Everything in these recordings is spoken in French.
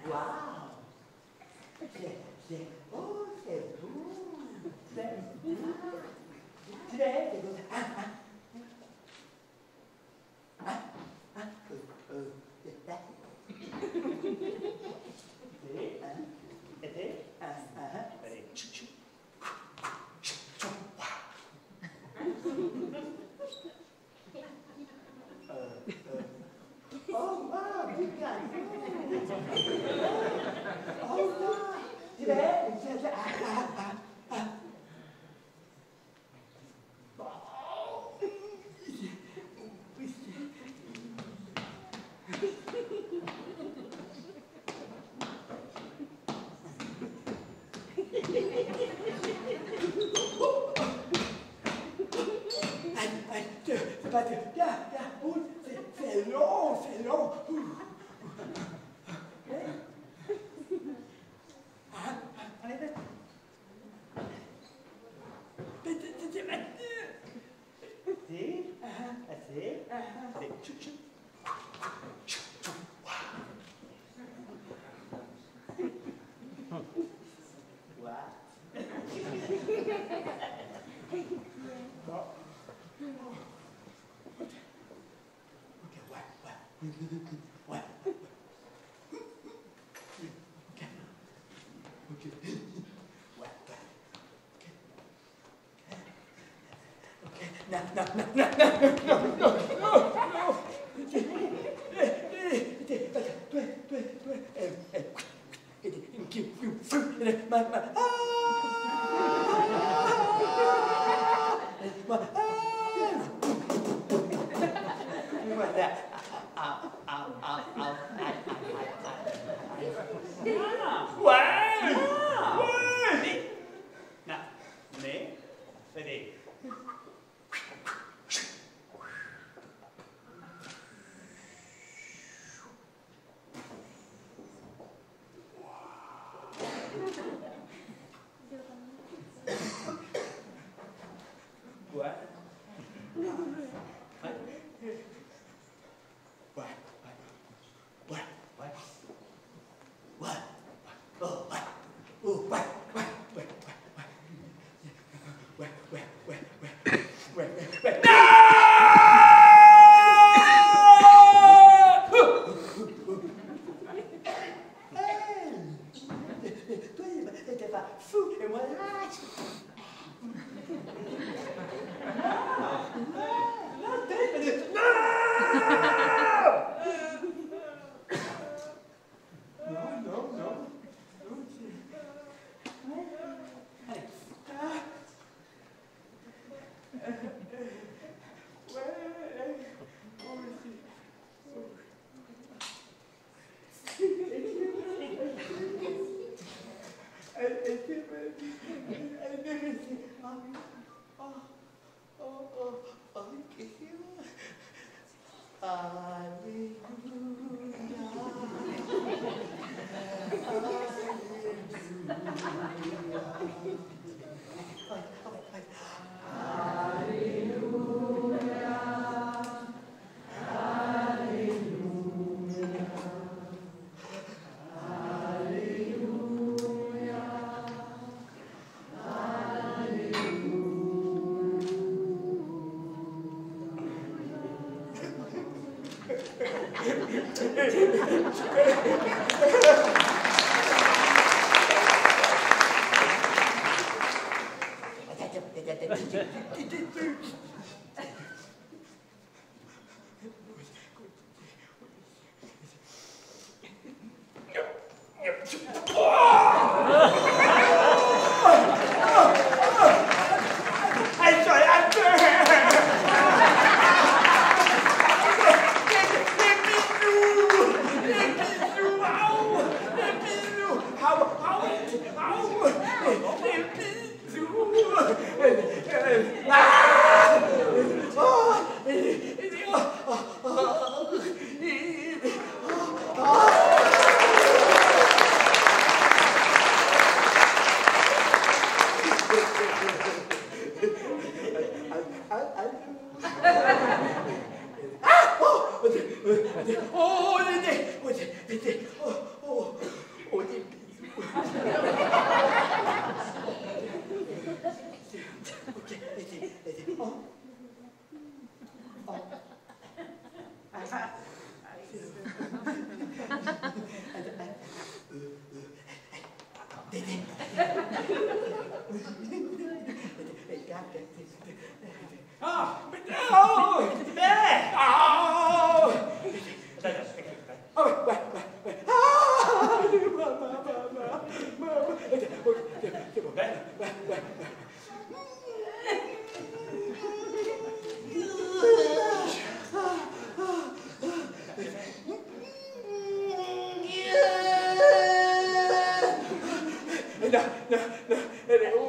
Waouh. Oh, c'est beau. C'est beau. Oh, wow, you got it. Oh, wow. C'est long, c'est long. Allez, Ah, mais non! Mais! Ah! Ah ouais, ouais, ouais. Ah! C'est bon, ouais, ouais, ouais. Non, non, non, elle est où?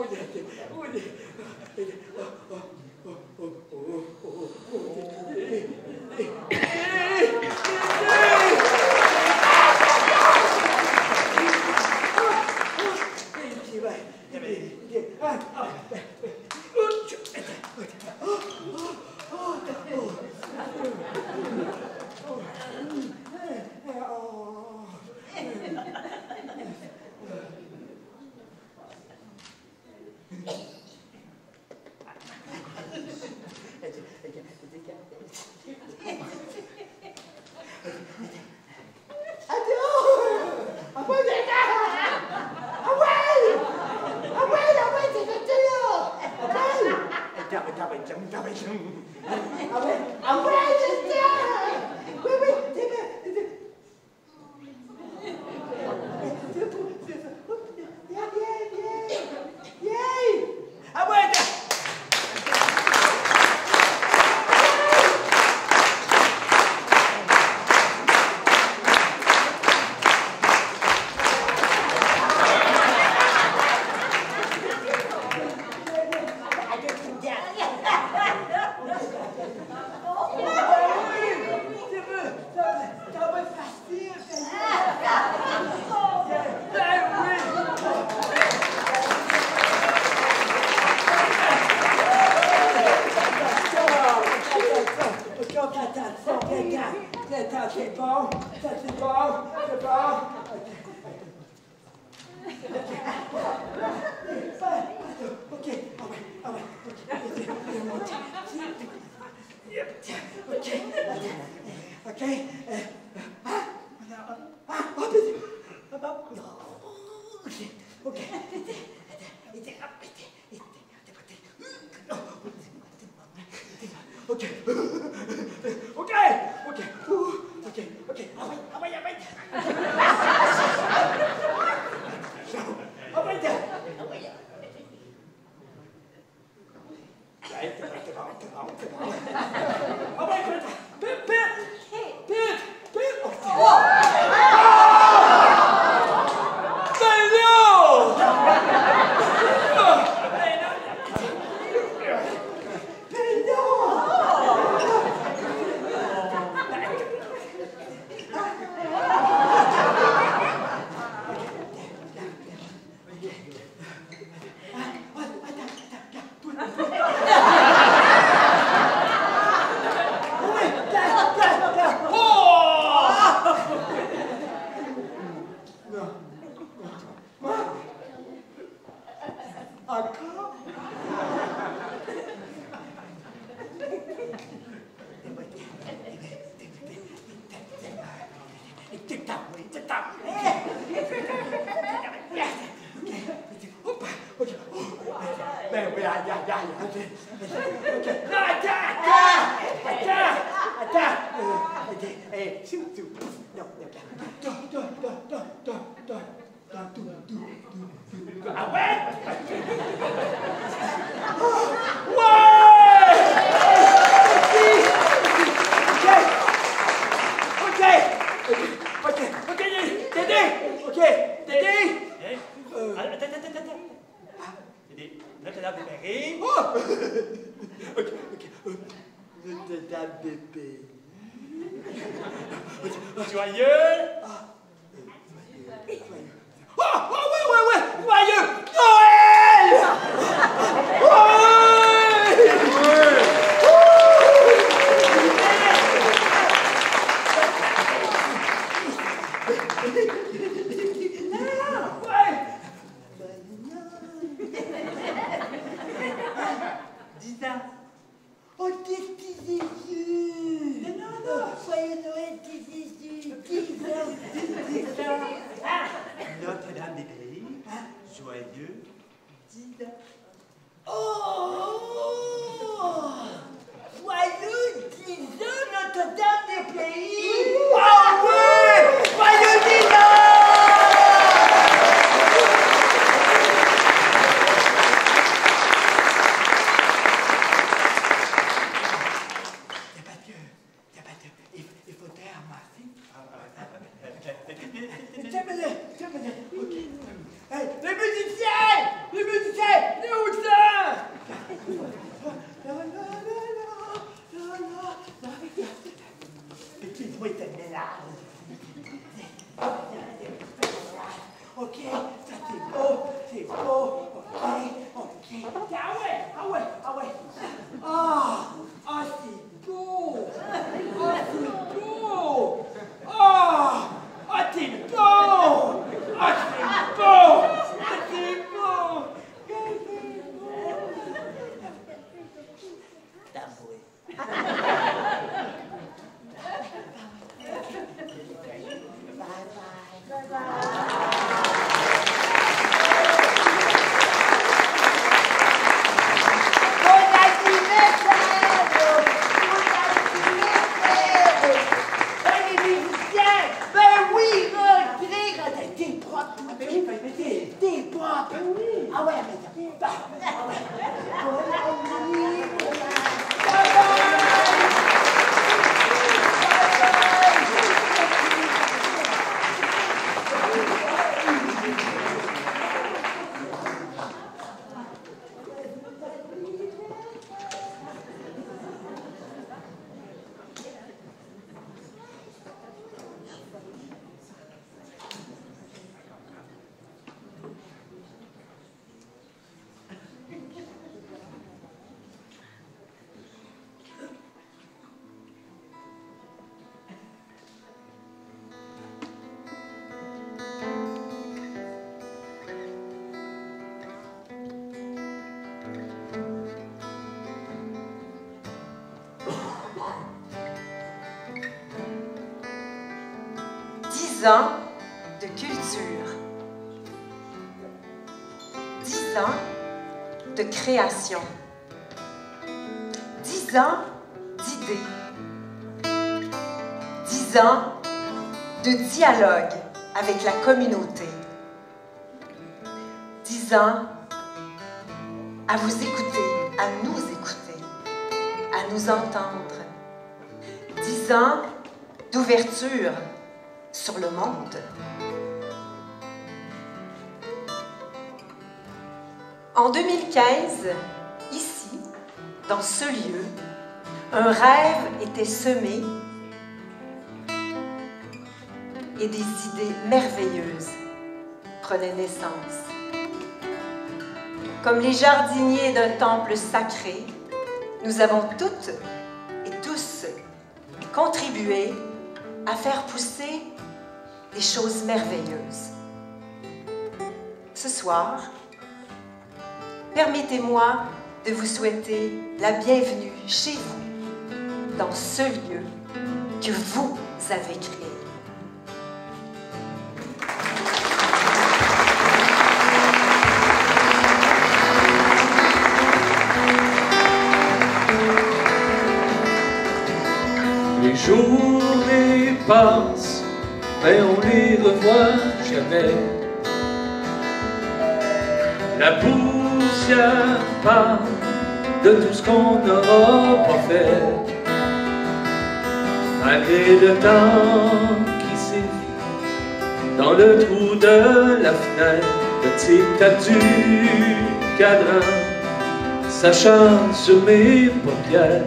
Notre-Dame des Pays. Oh! Joyeux 10 ans Notre-Dame des Pays! Ah ouais! Joyeux 10 ans! Il faut taire, Martin. Tiens-le. Ok. Hey, les musiciens! Les musiciens! Les où ça? Petit-moi ta mélange. Ok, ça c'est beau. Ok. Ah ouais. Ah, c'est beau. Ans de culture, 10 ans de création, 10 ans d'idées, 10 ans de dialogue avec la communauté, 10 ans à vous écouter, à nous écouter, à nous entendre, 10 ans d'ouverture sur le monde. En 2015, ici, dans ce lieu, un rêve était semé et des idées merveilleuses prenaient naissance. Comme les jardiniers d'un temple sacré, nous avons toutes et tous contribué à faire pousser des choses merveilleuses. Ce soir, permettez-moi de vous souhaiter la bienvenue chez vous, dans ce lieu que vous avez créé. Les journées passent, mais on les revoit jamais. La poussière part de tout ce qu'on n'aura pas fait. Malgré le temps qui sévit dans le trou de la fenêtre, le tic-tac du cadran s'acharne sur mes paupières.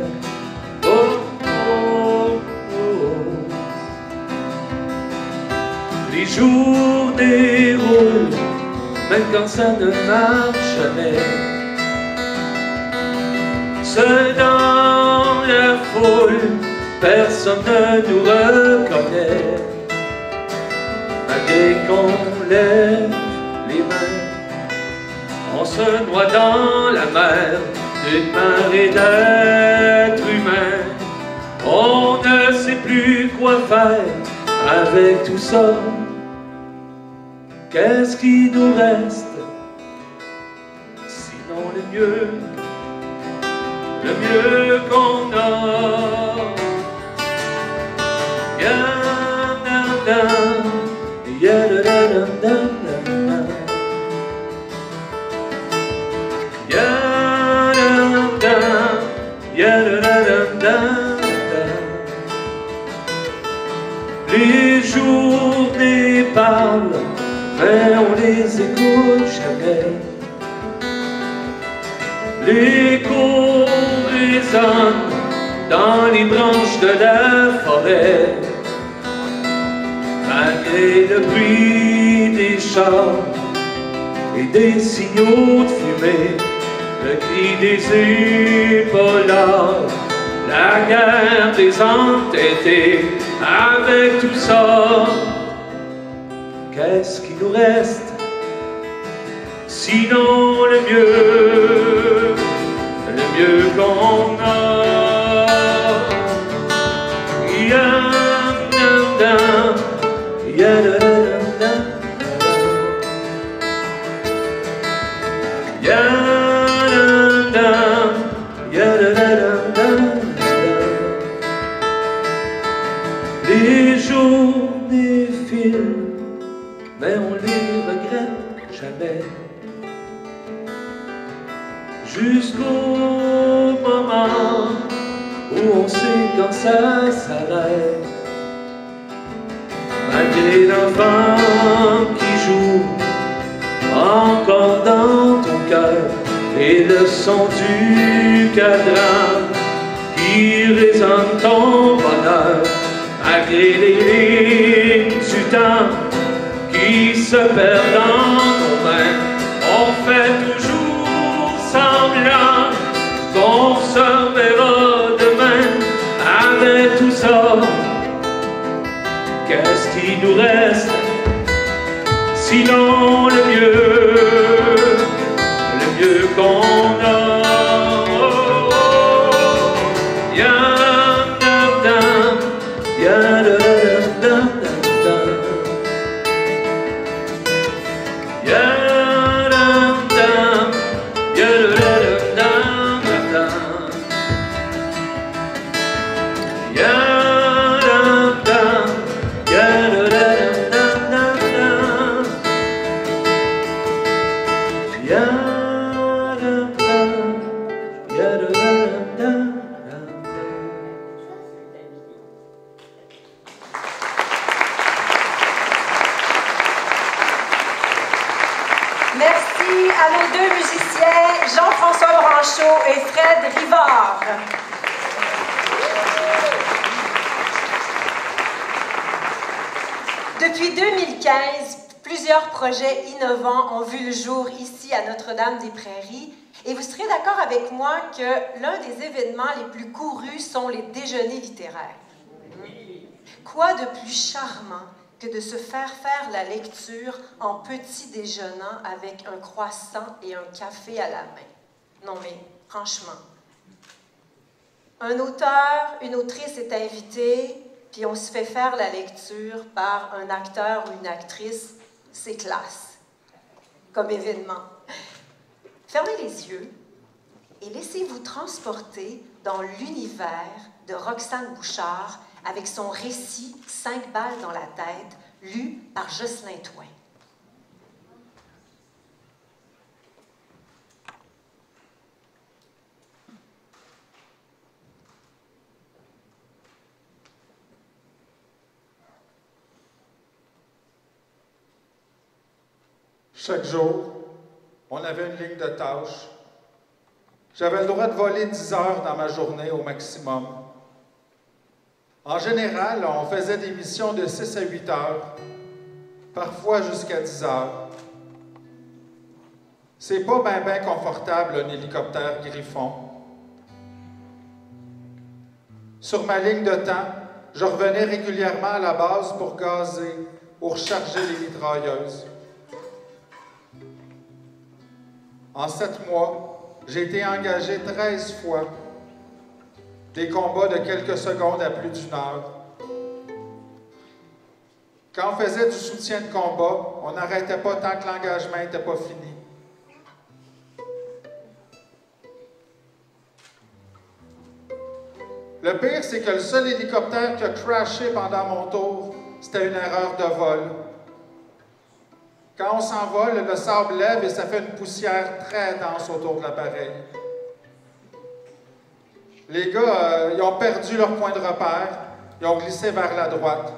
Les jours déroulent, même quand ça ne marche jamais. Seul dans la foule, personne ne nous reconnaît. Malgré qu'on lève les mains, on se noie dans la mer d'une marée d'êtres humains. On ne sait plus quoi faire avec tout ça. Qu'est-ce qui nous reste le mieux qu'on a. Les journées parlent, mais on les écoute jamais. L'écho résonne dans les branches de la forêt. Malgré le bruit des chars et des signaux de fumée, le cri des épaulards, la guerre des entêtés, avec tout ça, qu'est-ce qui nous reste? Sinon le mieux qu'on a. Les journées filent, mais on les regrette jamais. Jusqu'au moment où on sait quand ça s'arrête. Malgré l'enfant qui joue encore dans ton cœur et le son du cadran qui résonne ton bonheur. Malgré les lignes du temps qui se perdent dans nos mains, on fait toujours semblant qu'on se verra demain. Avec tout ça, qu'est-ce qui nous reste? Sinon le mieux qu'on a. Merci à nos deux musiciens, Jean-François Branchot et Fred Rivard. Depuis 2015, plusieurs projets innovants ont vu le jour ici à Notre-Dame-des-Prairies. Et vous serez d'accord avec moi que l'un des événements les plus courus sont les déjeuners littéraires. Quoi de plus charmant que de se faire la lecture en petit déjeunant avec un croissant et un café à la main? Non mais, franchement. Un auteur, une autrice est invité, puis on se fait faire la lecture par un acteur ou une actrice, c'est classe, comme événement. Fermez les yeux et laissez-vous transporter dans l'univers de Roxane Bouchard avec son récit « 5 balles dans la tête » lu par Jocelyn Twain. Chaque jour, on avait une ligne de tâches. J'avais le droit de voler 10 heures dans ma journée au maximum. En général, on faisait des missions de 6 à 8 heures, parfois jusqu'à 10 heures. C'est pas bien confortable, un hélicoptère Griffon. Sur ma ligne de temps, je revenais régulièrement à la base pour gazer ou recharger les mitrailleuses. En 7 mois, j'ai été engagé 13 fois. Des combats de quelques secondes à plus d'1 heure. Quand on faisait du soutien de combat, on n'arrêtait pas tant que l'engagement n'était pas fini. Le pire, c'est que le seul hélicoptère qui a crashé pendant mon tour, c'était une erreur de vol. Quand on s'envole, le sable lève et ça fait une poussière très dense autour de l'appareil. Les gars, ils ont perdu leur point de repère, ils ont glissé vers la droite.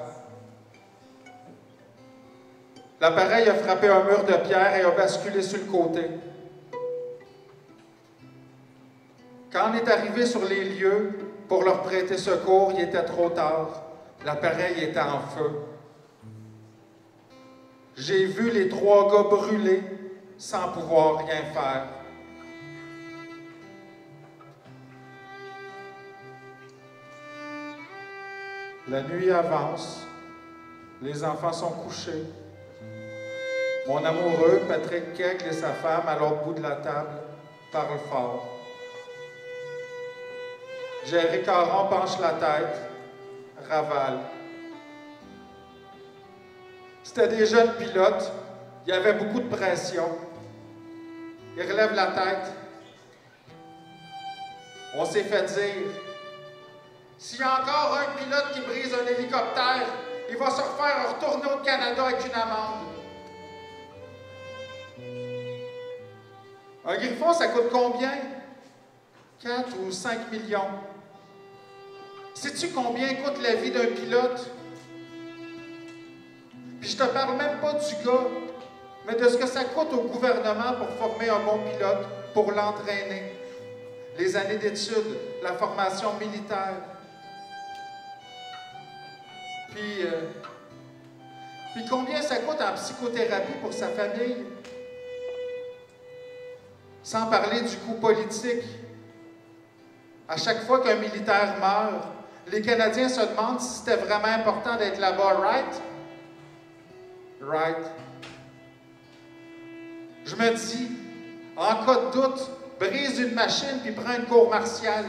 L'appareil a frappé un mur de pierre et a basculé sur le côté. Quand on est arrivé sur les lieux pour leur prêter secours, il était trop tard. L'appareil était en feu. J'ai vu les 3 gars brûler sans pouvoir rien faire. La nuit avance, les enfants sont couchés. Mon amoureux, Patrick Kegle, et sa femme, à l'autre bout de la table, parlent fort. Jerry Caron penche la tête, ravale. C'était des jeunes pilotes, il y avait beaucoup de pression. Ils relèvent la tête. On s'est fait dire, s'il y a encore un pilote qui brise un hélicoptère, il va se refaire retourner au Canada avec une amende. Un Griffon, ça coûte combien? 4 ou 5 millions. Sais-tu combien coûte la vie d'un pilote? Puis je te parle même pas du gars, mais de ce que ça coûte au gouvernement pour former un bon pilote, pour l'entraîner. Les années d'études, la formation militaire. Puis combien ça coûte en psychothérapie pour sa famille? Sans parler du coût politique. À chaque fois qu'un militaire meurt, les Canadiens se demandent si c'était vraiment important d'être là-bas, right? Right. Je me dis, en cas de doute, brise une machine puis prends une cour martiale.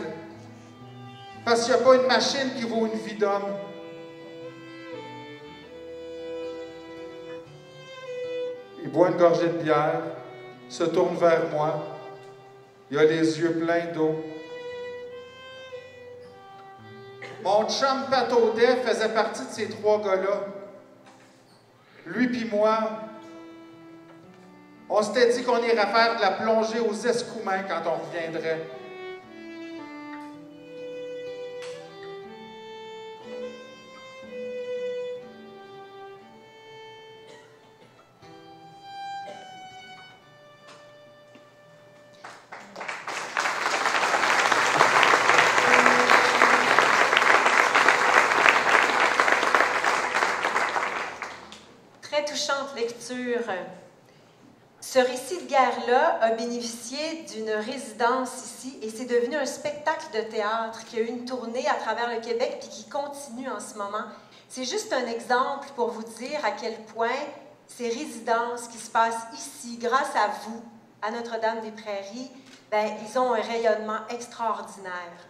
Parce qu'il n'y a pas une machine qui vaut une vie d'homme. Il boit une gorgée de bière, se tourne vers moi. Il a les yeux pleins d'eau. Mon chum Pat Audet faisait partie de ces 3 gars-là. Lui puis moi, on s'était dit qu'on irait faire de la plongée aux Escoumins quand on reviendrait. Lecture. Ce récit de guerre-là a bénéficié d'une résidence ici et c'est devenu un spectacle de théâtre qui a eu une tournée à travers le Québec puis qui continue en ce moment. C'est juste un exemple pour vous dire à quel point ces résidences qui se passent ici, grâce à vous, à Notre-Dame-des-Prairies, ben, ils ont un rayonnement extraordinaire.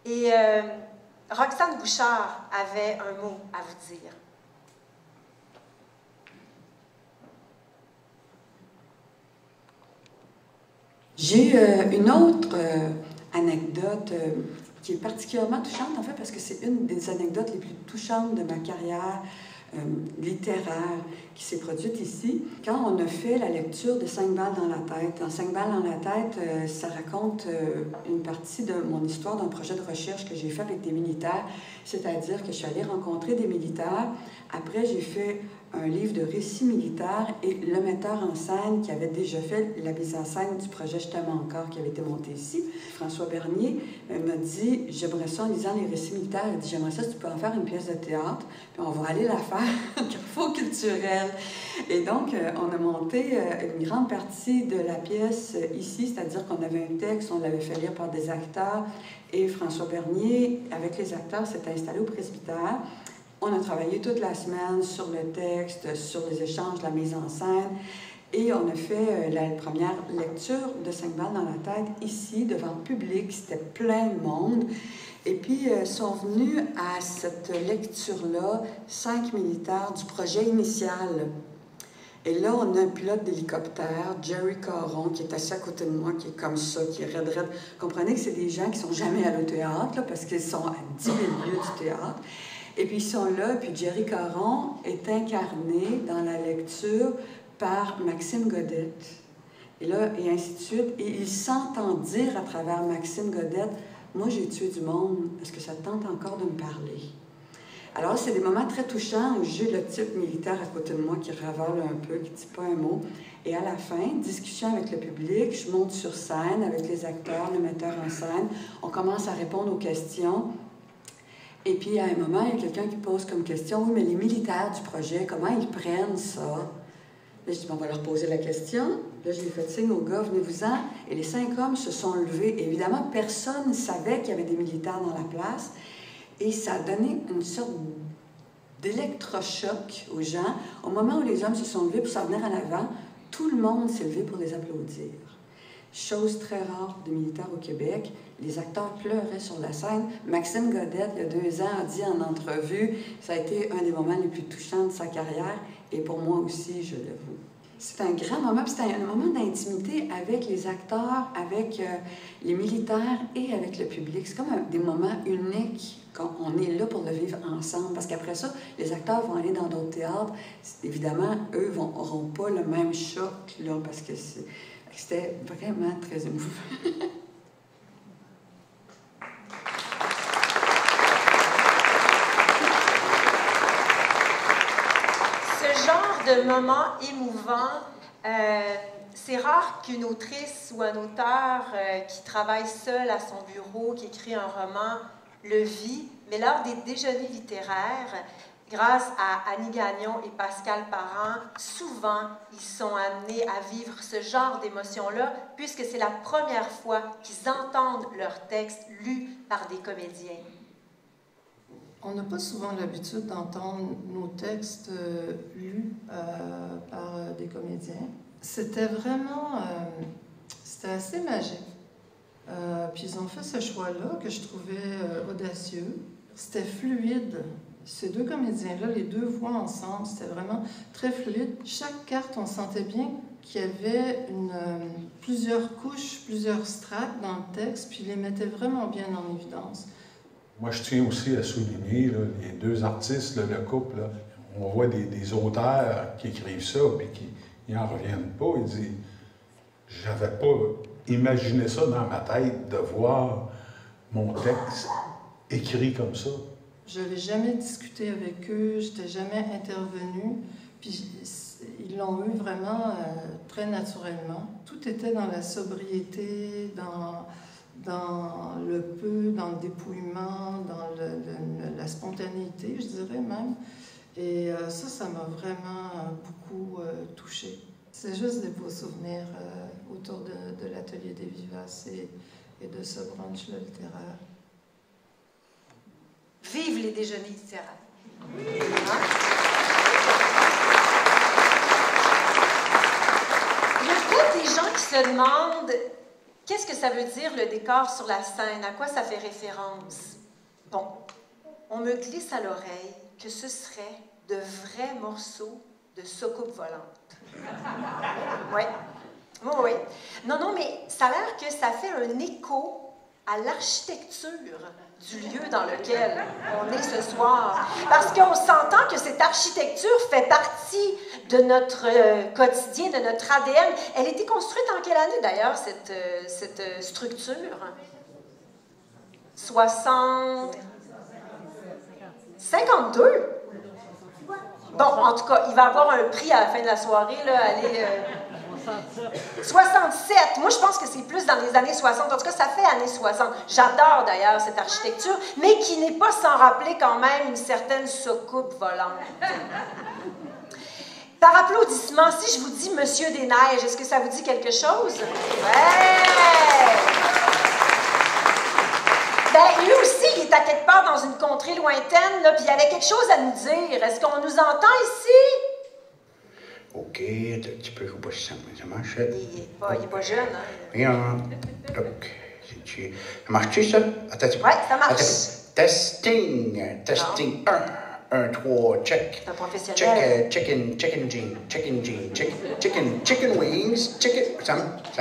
Et Roxane Bouchard avait un mot à vous dire. J'ai une autre anecdote qui est particulièrement touchante, en fait, parce que c'est une des anecdotes les plus touchantes de ma carrière littéraire qui s'est produite ici. Quand on a fait la lecture de 5 balles dans la tête, dans 5 balles dans la tête, ça raconte une partie de mon histoire d'un projet de recherche que j'ai fait avec des militaires, c'est-à-dire que je suis allée rencontrer des militaires. Après, j'ai fait un livre de récits militaires et le metteur en scène qui avait déjà fait la mise en scène du projet Je t'aime encore qui avait été monté ici, François Bernier, m'a dit « J'aimerais ça en lisant les récits militaires. » Il a dit « J'aimerais ça si tu peux en faire une pièce de théâtre, puis on va aller la faire au Carrefour culturel. » Et donc, on a monté une grande partie de la pièce ici, c'est-à-dire qu'on avait un texte, on l'avait fait lire par des acteurs, et François Bernier, avec les acteurs, s'était installé au presbytère. On a travaillé toute la semaine sur le texte, sur les échanges, la mise en scène. Et on a fait la première lecture de 5 balles dans la tête ici, devant le public. C'était plein de monde. Et puis, sont venus à cette lecture-là 5 militaires du projet initial. Et là, on a un pilote d'hélicoptère, Jerry Caron, qui est assis à côté de moi, qui est comme ça, qui est raide. Comprenez que c'est des gens qui sont jamais allés au théâtre, là, parce qu'ils sont à 10 000 lieues du théâtre. Et puis ils sont là, puis Jerry Caron est incarné dans la lecture par Maxime Godette. Et là, et ainsi de suite. Et il s'entend dire à travers Maxime Godette, « Moi, j'ai tué du monde. Est-ce que ça te tente encore de me parler? » Alors, c'est des moments très touchants où j'ai le type militaire à côté de moi qui ravale un peu, qui ne dit pas un mot. Et à la fin, discussion avec le public, je monte sur scène avec les acteurs, le metteur en scène. On commence à répondre aux questions. Et puis, à un moment, il y a quelqu'un qui pose comme question, « Oui, mais les militaires du projet, comment ils prennent ça? » Là, je dis, « On va leur poser la question. » Là, j'ai fait signe au gars, « Venez-vous-en. » Et les 5 hommes se sont levés. Et évidemment, personne ne savait qu'il y avait des militaires dans la place. Et ça a donné une sorte d'électrochoc aux gens. Au moment où les hommes se sont levés pour s'en venir en avant, tout le monde s'est levé pour les applaudir. Chose très rare de militaires au Québec. Les acteurs pleuraient sur la scène. Maxime Godette, il y a 2 ans, a dit en entrevue, ça a été un des moments les plus touchants de sa carrière. Et pour moi aussi, je l'avoue. C'est un grand moment, puis c'est un moment d'intimité avec les acteurs, avec les militaires et avec le public. C'est comme des moments uniques quand on est là pour le vivre ensemble. Parce qu'après ça, les acteurs vont aller dans d'autres théâtres. Évidemment, eux n'auront pas le même choc, là, parce que c'était vraiment très émouvant. De moments émouvants. C'est rare qu'une autrice ou un auteur qui travaille seul à son bureau, qui écrit un roman, le vit, mais lors des déjeuners littéraires, grâce à Annie Gagnon et Pascal Parent, souvent ils sont amenés à vivre ce genre d'émotion-là, puisque c'est la première fois qu'ils entendent leur texte lu par des comédiens. On n'a pas souvent l'habitude d'entendre nos textes lus par des comédiens. C'était vraiment... c'était assez magique. Puis ils ont fait ce choix-là que je trouvais audacieux. C'était fluide. Ces 2 comédiens-là, les 2 voix ensemble, c'était vraiment très fluide. Chaque carte, on sentait bien qu'il y avait plusieurs couches, plusieurs strates dans le texte, puis ils les mettaient vraiment bien en évidence. Moi, je tiens aussi à souligner, là, les 2 artistes, là, le couple, là, on voit des auteurs qui écrivent ça, puis qui n'en reviennent pas. Ils disent, j'avais pas imaginé ça dans ma tête, de voir mon texte écrit comme ça. Je n'avais jamais discuté avec eux, je n'étais jamais intervenue, puis ils l'ont eu vraiment très naturellement. Tout était dans la sobriété, dans le peu, dans le dépouillement, dans la spontanéité, je dirais même. Et ça m'a vraiment beaucoup touchée. C'est juste des beaux souvenirs autour de l'atelier des Vivaces et de ce brunch-là littéraire. Vive les déjeuners littéraires! Hein? Il y a peut-être des gens qui se demandent qu'est-ce que ça veut dire le décor sur la scène, à quoi ça fait référence? Bon, on me glisse à l'oreille que ce serait de vrais morceaux de soucoupe volante. Oui. Oui, oui. Non, mais ça a l'air que ça fait un écho à l'architecture du lieu dans lequel on est ce soir. Parce qu'on s'entend que cette architecture fait partie de notre quotidien, de notre ADN. Elle a été construite en quelle année, d'ailleurs, cette structure? 60... 52? Bon, en tout cas, il va avoir un prix à la fin de la soirée, là, allez... 67. Moi, je pense que c'est plus dans les années 60. En tout cas, ça fait années 60. J'adore d'ailleurs cette architecture, mais qui n'est pas sans rappeler quand même une certaine soucoupe volante. Par applaudissement, si je vous dis Monsieur des Neiges, est-ce que ça vous dit quelque chose? Ouais! Ben, lui aussi, il est à quelque part dans une contrée lointaine, là, puis il y avait quelque chose à nous dire. Est-ce qu'on nous entend ici? OK, un petit peu, je ne sais pas si ça marche. Il n'est pas jeune, hein? Rien. Donc, ça marche-tu, ça? Attends, oui, ça marche. Attends. Testing. 1, 1, 3, check. C'est un professionnel. Chicken wings, ça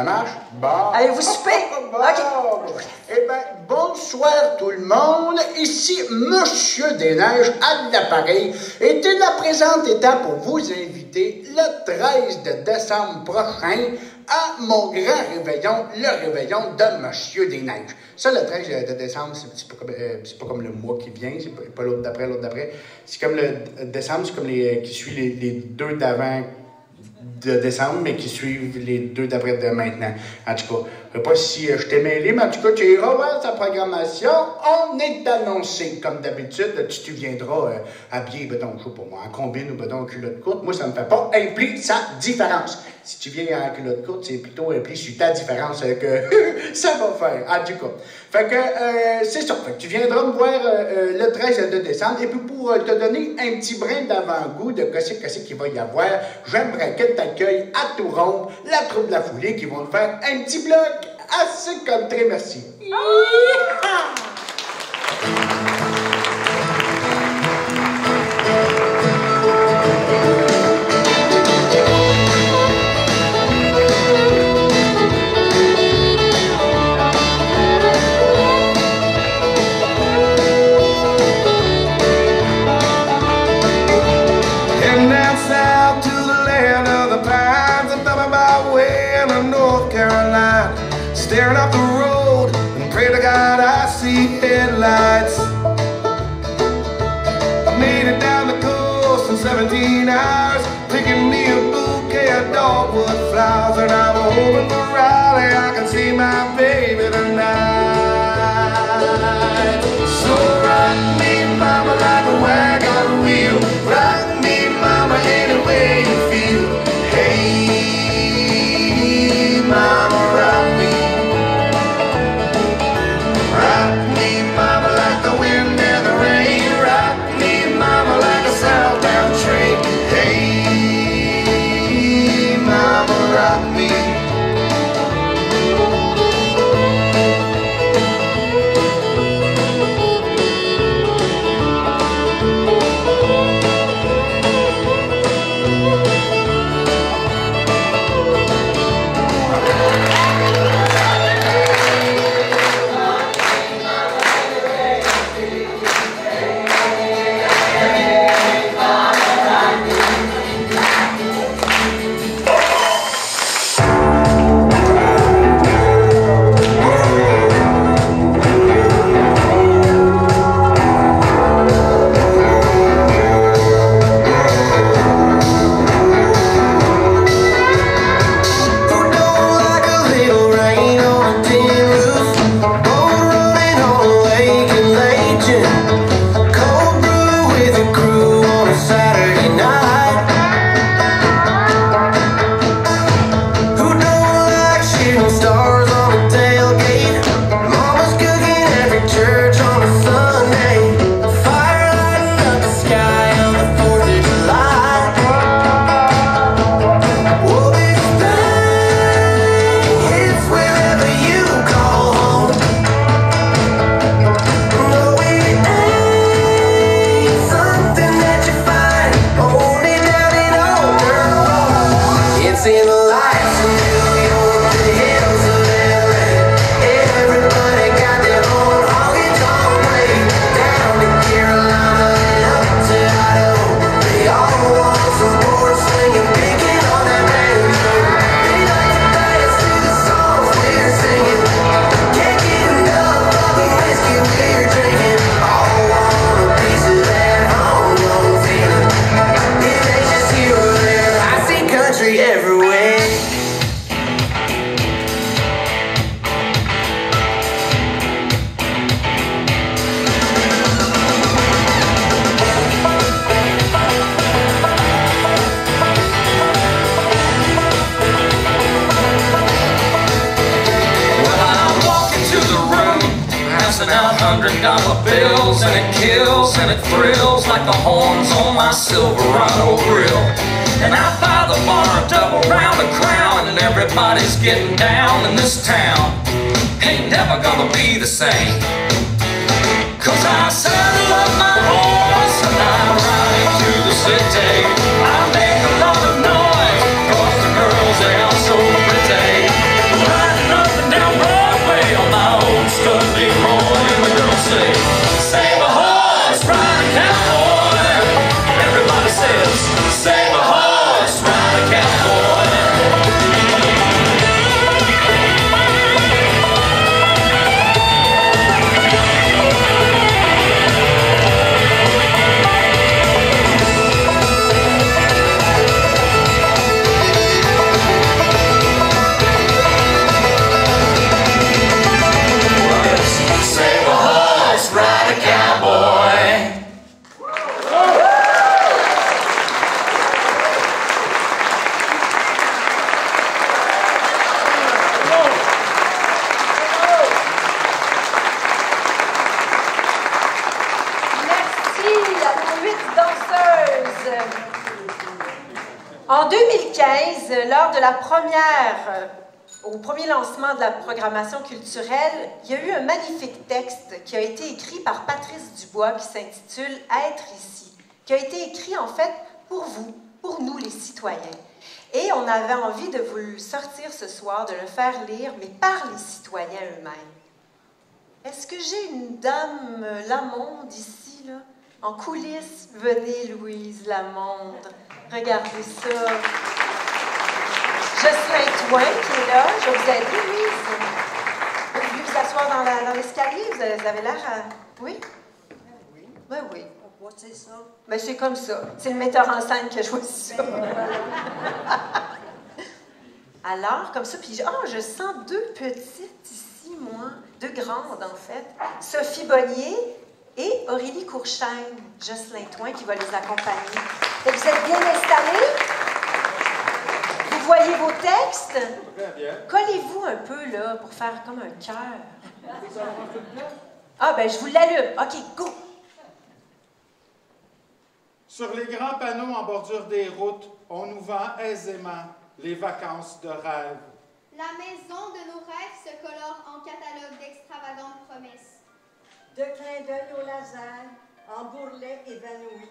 marche? Bon. Allez-vous souper? Bon. OK. Eh bien, bonsoir tout le monde. Ici Monsieur Desneiges à l'appareil. Et de la présente étape pour vous inviter le 13 de décembre prochain à mon grand réveillon, le réveillon de Monsieur Desneiges. Ça, le 13 de décembre, c'est pas comme le mois qui vient, c'est pas l'autre d'après, C'est comme le décembre, c'est comme qui suit les 2 d'avant de décembre, mais qui suivent les 2 d'après de maintenant. En tout cas, je ne sais pas si je t'ai mêlé, mais en tout cas, tu iras voir sa programmation. On est annoncé, comme d'habitude. Tu viendras habillé, ben je sais pas moi, en combine ou ben en culotte courte. Moi, ça ne me fait pas impliquer sa différence. Si tu viens en culotte courte, c'est plutôt impliqué sur ta différence que ça va faire. En tout cas. Fait que c'est ça. Fait que tu viendras me voir le 13 de décembre. Et puis pour te donner un petit brin d'avant-goût de qu'est-ce qu'il va y avoir, j'aimerais que tu accueilles à tout rompre la troupe de la foulée qui vont te faire un petit bloc assez country. Merci. Staring up the road and pray to God I see headlights. I made it down the coast in 17 hours, picking me a bouquet of dogwood flowers, and I'm hoping for Raleigh I can see my baby tonight. So rock me, mama, like a wagon wheel. Rock me, mama, any way you feel. Hey, mama, rock me. Rock me, mama, like the wind and the rain. Rock me, mama, like a southbound train. Hey, mama, rock me. $100 bills, and it kills and it thrills like the horns on my Silverado grill. And out by the bar, double round the crown, and everybody's getting down in this town. Ain't never gonna be the same, 'cause I saddle up my horse and I ride into the city. I make a lot of noise, 'cause the girls, they are so pretty. Riding up and down Broadway on my old stud Leroy, and the girls say, save a horse, ride a cowboy. Everybody says, save a horse, ride a cowboy. Save a horse, ride a cowboy. Merci à nos 8 danseuses. En 2015, lors de la au premier lancement de la programmation culturelle, il y a eu un magnifique texte qui a été écrit par Patrice Dubois qui s'intitule « Être ici », qui a été écrit en fait pour vous, pour nous les citoyens. Et on avait envie de vous le sortir ce soir, de le faire lire, mais par les citoyens eux-mêmes. Est-ce que j'ai une dame Lamonde ici, là? En coulisses, venez Louise Lamonde. Regardez ça. Jocelyn Twain qui est là. Je vais vous aider, Louise. Vous voulez vous asseoir dans l'escalier? Vous avez l'air à... Oui? Oui. Ben oui. Pourquoi c'est ça? Ben c'est comme ça. C'est le metteur en scène qui a choisi ça. Alors, comme ça, puis je sens 2 petites ici, moi. 2 grandes, en fait. Sophie Bonnier et Aurélie Courchaine. Jocelyn Twain qui va les accompagner. Et vous êtes bien installés? Vous voyez vos textes? Très bien. Collez-vous un peu, là, pour faire comme un cœur. Ah, ben, je vous l'allume. OK, go! Sur les grands panneaux en bordure des routes, on nous vend aisément les vacances de rêve. La maison de nos rêves se colore en catalogue d'extravagantes promesses. De clins d'œil au laser, en bourrelet évanoui,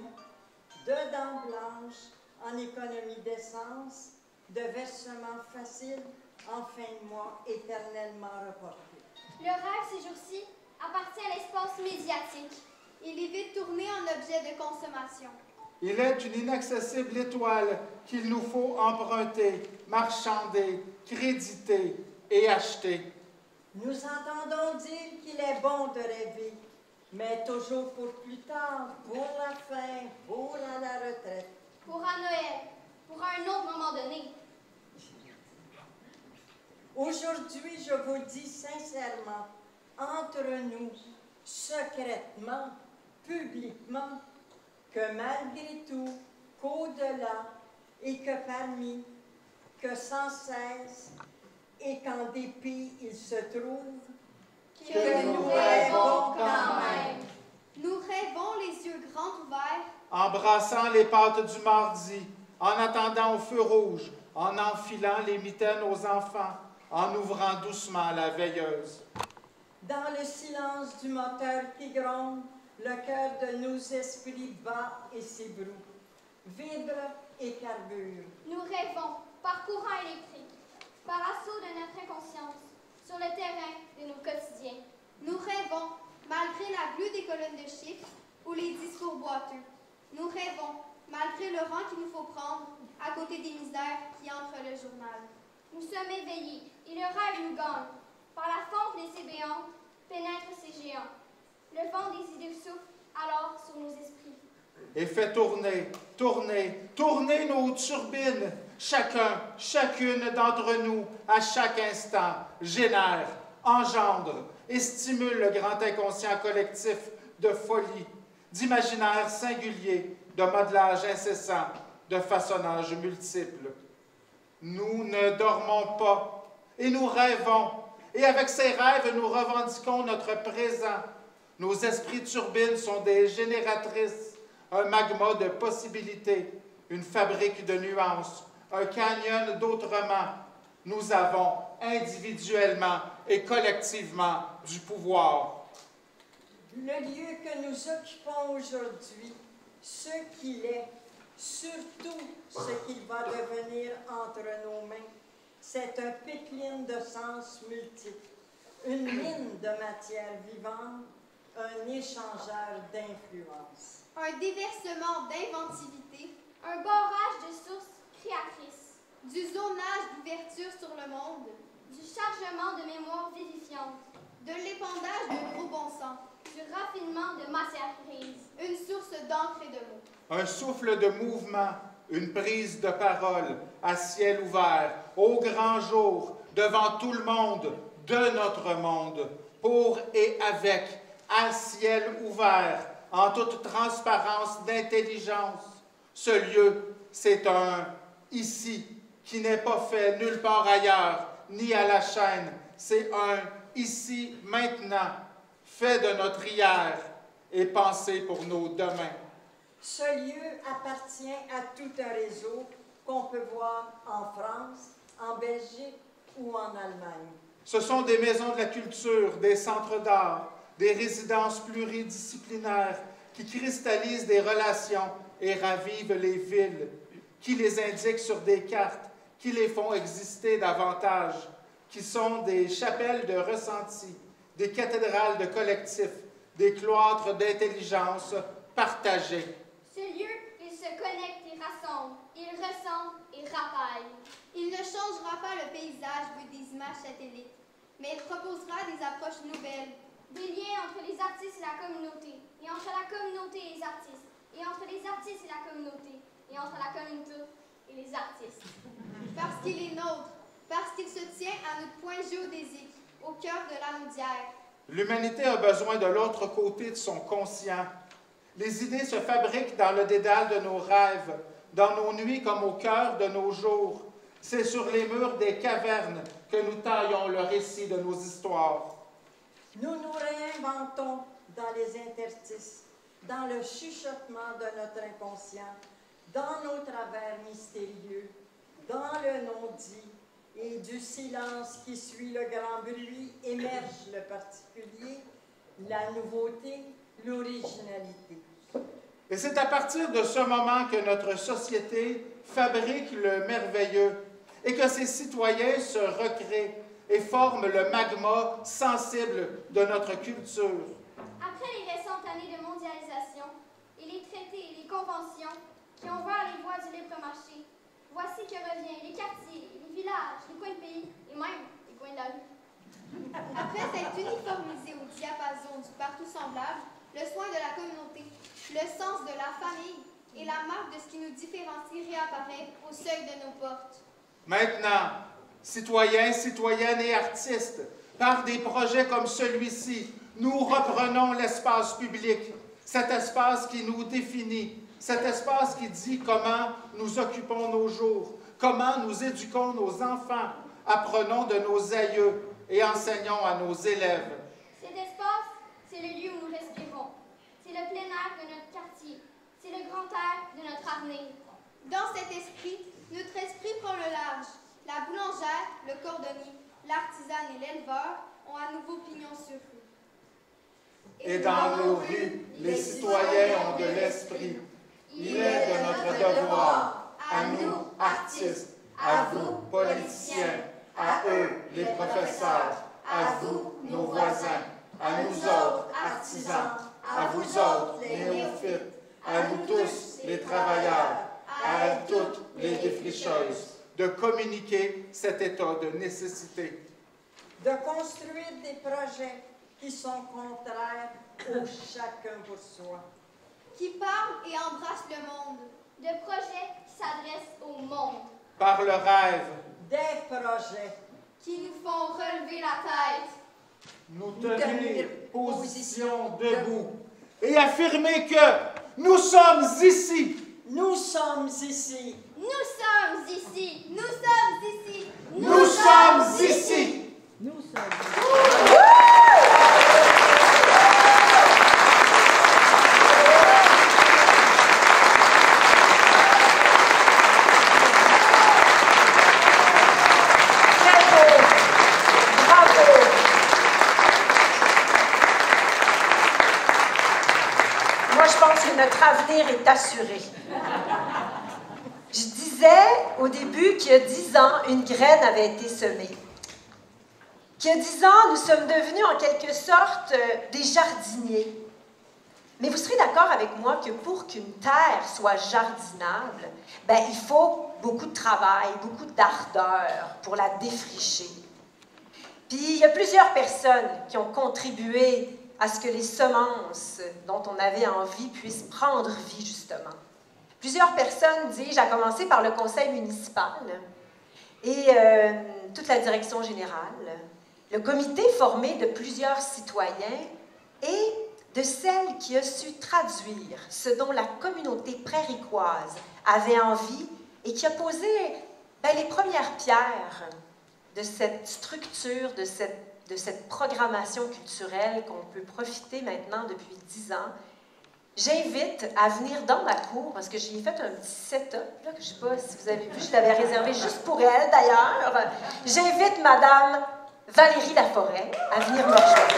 de dents blanches, en économie d'essence, de versements faciles, en fin de mois éternellement reportés. Le rêve, ces jours-ci, appartient à l'espace médiatique. Il est vite tourné en objet de consommation. Il est une inaccessible étoile qu'il nous faut emprunter, marchander, créditer et acheter. Nous entendons dire qu'il est bon de rêver, mais toujours pour plus tard, pour la fin, pour à la retraite. Pour un Noël, pour un autre moment donné. Aujourd'hui, je vous dis sincèrement, entre nous, secrètement, publiquement, que malgré tout, qu'au-delà, et que parmi, que sans cesse, et qu'en dépit il se trouve, que nous rêvons quand même. Nous rêvons les yeux grands ouverts, Embrassant les pâtes du mardi, en attendant au feu rouge, en enfilant les mitaines aux enfants, en ouvrant doucement la veilleuse. Dans le silence du moteur qui gronde, le cœur de nos esprits bat et s'ébroue, vibre et carbure. nous rêvons par courant électrique, par assaut de notre inconscience, sur le terrain de nos quotidiens. Nous rêvons, malgré la glu des colonnes de chiffres ou les discours boiteux. Nous rêvons, malgré le rang qu'il nous faut prendre à côté des misères qui entrent le journal. Nous sommes éveillés et le rêve nous gagne. Par la fente laissée béante pénètre ces géants. Le vent des idées souffle alors sur nos esprits. Et fait tourner, tourner, tourner nos turbines. Chacun, chacune d'entre nous, à chaque instant, génère, engendre et stimule le grand inconscient collectif de folie, d'imaginaire singulier, de modelage incessant, de façonnage multiple. Nous ne dormons pas et nous rêvons. Et avec ces rêves, nous revendiquons notre présent. Nos esprits turbines sont des génératrices, un magma de possibilités, une fabrique de nuances, un canyon d'autrement. Nous avons individuellement et collectivement du pouvoir. Le lieu que nous occupons aujourd'hui, ce qu'il est, surtout ce qu'il va devenir entre nos mains, c'est un pipeline de sens multiples, une mine de matière vivante, un échangeur d'influence. Un déversement d'inventivité, un barrage de sources créatrices, du zonage d'ouverture sur le monde, du chargement de mémoire vivifiante, de l'épandage de gros bon sens, du raffinement de matière grise, une source d'encre et de mots. Un souffle de mouvement, une prise de parole à ciel ouvert, au grand jour, devant tout le monde, de notre monde, pour et avec, à ciel ouvert, en toute transparence d'intelligence. Ce lieu, c'est un ici qui n'est pas fait nulle part ailleurs, ni à la chaîne. C'est un ici, maintenant, fait de notre hier et pensé pour nos demain. Ce lieu appartient à tout un réseau qu'on peut voir en France, en Belgique ou en Allemagne. Ce sont des maisons de la culture, des centres d'art, des résidences pluridisciplinaires qui cristallisent des relations et ravivent les villes, qui les indiquent sur des cartes, qui les font exister davantage, qui sont des chapelles de ressenti, des cathédrales de collectifs, des cloîtres d'intelligence partagés. Ce lieu, il se connecte et rassemble, il ressemble et rapaille. Il ne changera pas le paysage vu des images satellites, mais il proposera des approches nouvelles. Des liens entre les artistes et la communauté, et entre la communauté et les artistes, et entre les artistes et la communauté, et entre la communauté et les artistes. Parce qu'il est nôtre, parce qu'il se tient à notre point géodésique, au cœur de l'âme d'hier. L'humanité a besoin de l'autre côté de son conscient. Les idées se fabriquent dans le dédale de nos rêves, dans nos nuits comme au cœur de nos jours. C'est sur les murs des cavernes que nous taillons le récit de nos histoires. Nous nous réinventons dans les interstices, dans le chuchotement de notre inconscient, dans nos travers mystérieux, dans le non-dit, et du silence qui suit le grand bruit émerge le particulier, la nouveauté, l'originalité. Et c'est à partir de ce moment que notre société fabrique le merveilleux et que ses citoyens se recréent et forment le magma sensible de notre culture. Après les récentes années de mondialisation et les traités et les conventions qui ont ouvert les voies du libre marché, voici que revient les quartiers, les villages, les coins de pays et même les coins de la rue. Après s'être uniformisé au diapason du partout semblable, le soin de la communauté, le sens de la famille et la marque de ce qui nous différencie réapparaît au seuil de nos portes. Maintenant, citoyens, citoyennes et artistes, par des projets comme celui-ci, nous reprenons l'espace public, cet espace qui nous définit, cet espace qui dit comment nous occupons nos jours, comment nous éduquons nos enfants, apprenons de nos aïeux et enseignons à nos élèves. Cet espace, c'est le lieu où nous respirons. C'est le plein air de notre quartier. C'est le grand air de notre avenir. Dans cet esprit, notre esprit prend le large. La boulangère, le cordonnier, l'artisan et l'éleveur ont à nouveau pignon sur rue. Et dans nos rues, les citoyens ont de l'esprit. Il est de notre devoir, à nous, artistes, à vous, politiciens, à eux, les professeurs, à vous, nos voisins, à nous autres, artisans, à vous autres, les néophytes, à nous tous, les travailleurs, à elles toutes, les défricheuses, de communiquer cet état de nécessité. De construire des projets qui sont contraires au chacun pour soi. Qui parlent et embrassent le monde. De projets qui s'adressent au monde. Par le rêve. Des projets. Qui nous font relever la tête. Nous tenir position debout. Et affirmer que nous sommes ici. Nous sommes ici. Nous sommes ici. Nous sommes ici. Nous sommes ici. Nous sommes votre avenir est assuré. Je disais au début qu'il y a 10 ans, une graine avait été semée. Qu'il y a 10 ans, nous sommes devenus en quelque sorte des jardiniers. Mais vous serez d'accord avec moi que pour qu'une terre soit jardinable, ben, il faut beaucoup de travail, beaucoup d'ardeur pour la défricher. Puis il y a plusieurs personnes qui ont contribué à ce que les semences dont on avait envie puissent prendre vie, justement. Plusieurs personnes, dis-je, à commencer par le conseil municipal et toute la direction générale, le comité formé de plusieurs citoyens et de celle qui a su traduire ce dont la communauté prairicoise avait envie et qui a posé les premières pierres de cette structure, de cette programmation culturelle qu'on peut profiter maintenant depuis 10 ans. J'invite à venir dans ma cour, parce que j'ai fait un petit setup, là, que je ne sais pas si vous avez vu, je l'avais réservé juste pour elle d'ailleurs. J'invite Madame Valérie Laforêt à venir me rejoindre.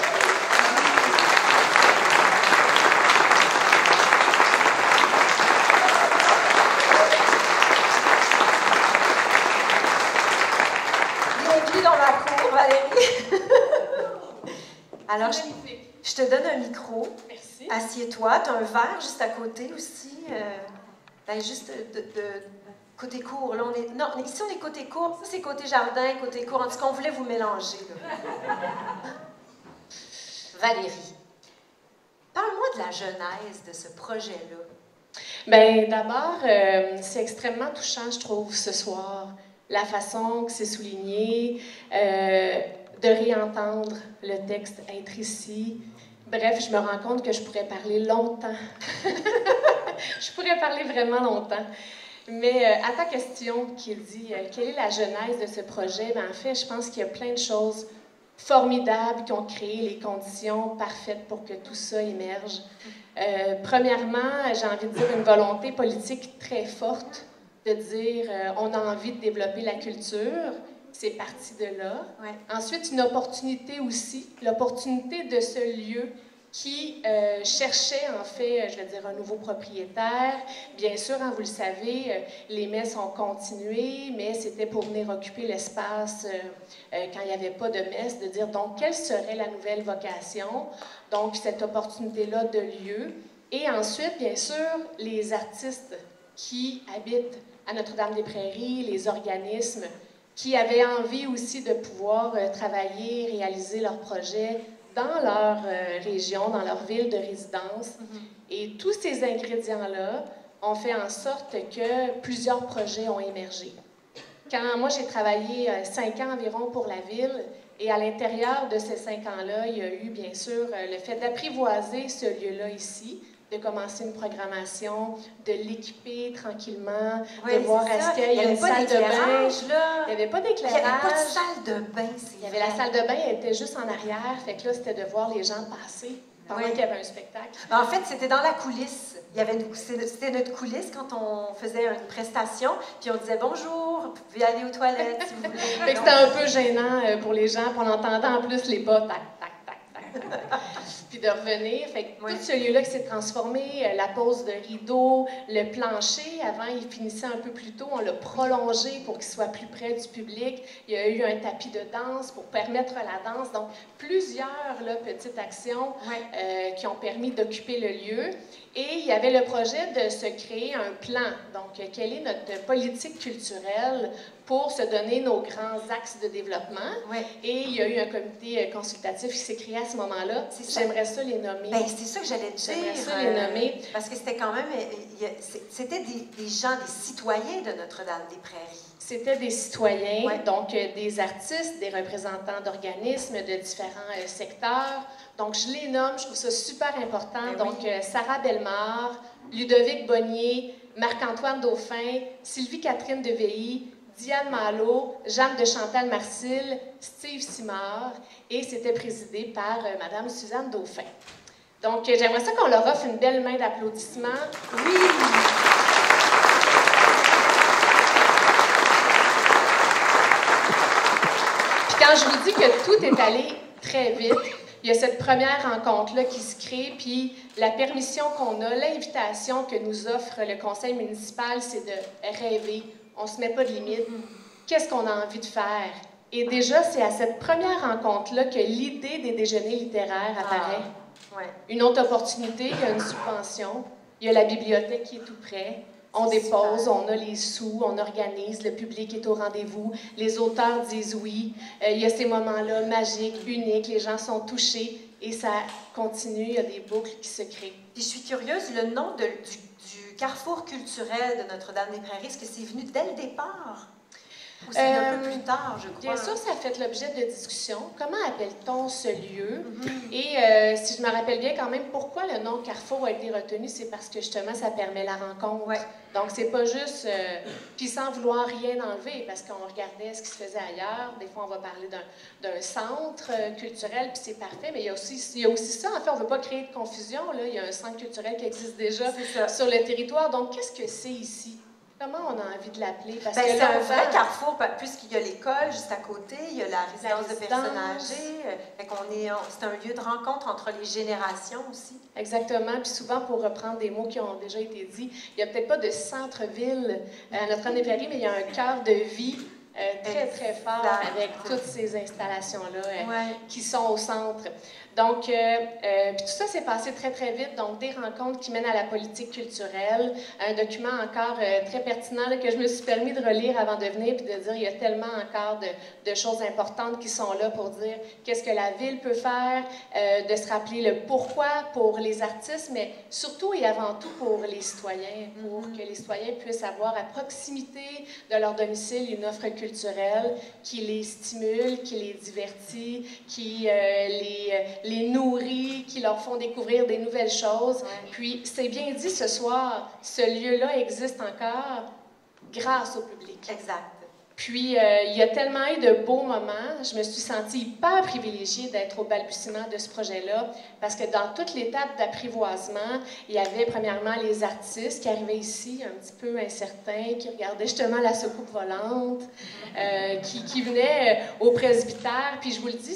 Bienvenue dans ma cour, Valérie. Alors, je te donne un micro. Merci. Assieds-toi. Tu as un verre juste à côté aussi. Juste de côté cour. Là, ici, on est côté cour. Ça, c'est côté jardin, côté cour. En tout cas, on voulait vous mélanger. Là. Valérie, parle-moi de la genèse de ce projet-là. Bien, d'abord, c'est extrêmement touchant, je trouve, ce soir. La façon que c'est souligné, de réentendre le texte être ici. Bref, je me rends compte que je pourrais parler longtemps. Je pourrais parler vraiment longtemps. Mais à ta question qui dit quelle est la genèse de ce projet, bien, en fait, je pense qu'il y a plein de choses formidables qui ont créé les conditions parfaites pour que tout ça émerge. Premièrement, j'ai envie de dire une volonté politique très forte de dire on a envie de développer la culture. C'est parti de là. Ouais. Ensuite, une opportunité aussi, l'opportunité de ce lieu qui cherchait, en fait, je vais dire, un nouveau propriétaire. Bien sûr, hein, vous le savez, les messes ont continué, mais c'était pour venir occuper l'espace quand il n'y avait pas de messe, de dire donc quelle serait la nouvelle vocation, donc cette opportunité-là de lieu. Et ensuite, bien sûr, les artistes qui habitent à Notre-Dame-des-Prairies, les organismes qui avaient envie aussi de pouvoir travailler, réaliser leurs projets dans leur région, dans leur ville de résidence. Et tous ces ingrédients-là ont fait en sorte que plusieurs projets ont émergé. Quand moi, j'ai travaillé 5 ans environ pour la ville, et à l'intérieur de ces 5 ans-là, il y a eu, bien sûr, le fait d'apprivoiser ce lieu-là ici, de commencer une programmation, de l'équiper tranquillement, oui, de voir est-ce qu'il y a une salle de bain. Là. Il n'y avait pas d'éclairage. Il n'y avait pas de salle de bain. Il y avait la salle de bain, elle était juste en arrière. Fait que là, c'était de voir les gens passer pendant qu'il y avait un spectacle. En fait, c'était dans la coulisse. C'était notre coulisse quand on faisait une prestation. Puis on disait bonjour, vous pouvez aller aux toilettes si vous voulez. Fait que c'était un peu gênant pour les gens. Puis on entendait en plus les pas tac, tac, tac, tac, tac. Puis de revenir. Fait que tout ce lieu-là qui s'est transformé, la pose de rideaux, le plancher, avant, il finissait un peu plus tôt. On l'a prolongé pour qu'il soit plus près du public. Il y a eu un tapis de danse pour permettre la danse. Donc, plusieurs petites actions qui ont permis d'occuper le lieu. Et il y avait le projet de se créer un plan. Donc, quelle est notre politique culturelle pour se donner nos grands axes de développement. Et il y a eu un comité consultatif qui s'est créé à ce moment-là. J'aimerais ça les nommer. Bien, c'est ça que j'allais te dire. J'aimerais ça les nommer. Parce que c'était quand même... C'était des gens, des citoyens de Notre-Dame-des-Prairies. C'était des citoyens, donc des artistes, des représentants d'organismes de différents secteurs. Donc, je les nomme, je trouve ça super important. Donc, Sarah Bellemare, Ludovic Bonnier, Marc-Antoine Dauphin, Sylvie-Catherine Deveilly, Diane Malo, Jeanne de Chantal-Marcille, Steve Simard, et c'était présidé par Madame Suzanne Dauphin. Donc, j'aimerais ça qu'on leur offre une belle main d'applaudissements. Oui! Puis quand je vous dis que tout est allé très vite, il y a cette première rencontre-là qui se crée, puis la permission qu'on a, l'invitation que nous offre le conseil municipal, c'est de rêver. On ne se met pas de limite. Qu'est-ce qu'on a envie de faire? Et déjà, c'est à cette première rencontre-là que l'idée des déjeuners littéraires apparaît. Une autre opportunité, il y a une subvention, il y a la bibliothèque qui est tout près. On dépose, on a les sous, on organise, le public est au rendez-vous, les auteurs disent oui. Il y a ces moments-là magiques, uniques, les gens sont touchés et ça continue, il y a des boucles qui se créent. Puis je suis curieuse, le nom du carrefour culturel de Notre-Dame-des-Prairies, est-ce que c'est venu dès le départ? Ou c'est un peu plus tard, je crois? Bien sûr, ça a fait l'objet de discussions. Comment appelle-t-on ce lieu? Et si je me rappelle bien quand même, pourquoi le nom Carrefour a été retenu? C'est parce que justement, ça permet la rencontre. Donc, c'est pas juste... puis sans vouloir rien enlever, parce qu'on regardait ce qui se faisait ailleurs. Des fois, on va parler d'un centre culturel, puis c'est parfait, mais il y a aussi ça. En fait, on veut pas créer de confusion. Là. Il y a un centre culturel qui existe déjà sur le territoire. Donc, qu'est-ce que c'est ici? Comment on a envie de l'appeler? Parce que c'est un vrai carrefour, puisqu'il y a l'école juste à côté, il y a la résidence de personnes âgées. C'est un lieu de rencontre entre les générations aussi. Exactement. Puis souvent, pour reprendre des mots qui ont déjà été dits, il n'y a peut-être pas de centre-ville à Notre-Dame-des-Prairies, mais il y a un cœur de vie très, très fort avec toutes ces installations-là qui sont au centre. Donc, puis tout ça s'est passé très, très vite. Donc, des rencontres qui mènent à la politique culturelle. Un document encore très pertinent là, que je me suis permis de relire avant de venir puis de dire il y a tellement encore de choses importantes qui sont là pour dire qu'est-ce que la ville peut faire, de se rappeler le pourquoi pour les artistes, mais surtout et avant tout pour les citoyens, pour que les citoyens puissent avoir à proximité de leur domicile une offre culturelle qui les stimule, qui les divertit, qui les nourrit, qui leur font découvrir des nouvelles choses. Puis, c'est bien dit ce soir, ce lieu-là existe encore grâce au public. Exact. Puis, il y a tellement eu de beaux moments. Je me suis sentie hyper privilégiée d'être au balbutiement de ce projet-là, parce que dans toute l'étape d'apprivoisement, il y avait premièrement les artistes qui arrivaient ici, un petit peu incertains, qui regardaient justement la soucoupe volante, qui venaient au presbytère. Puis, je vous le dis,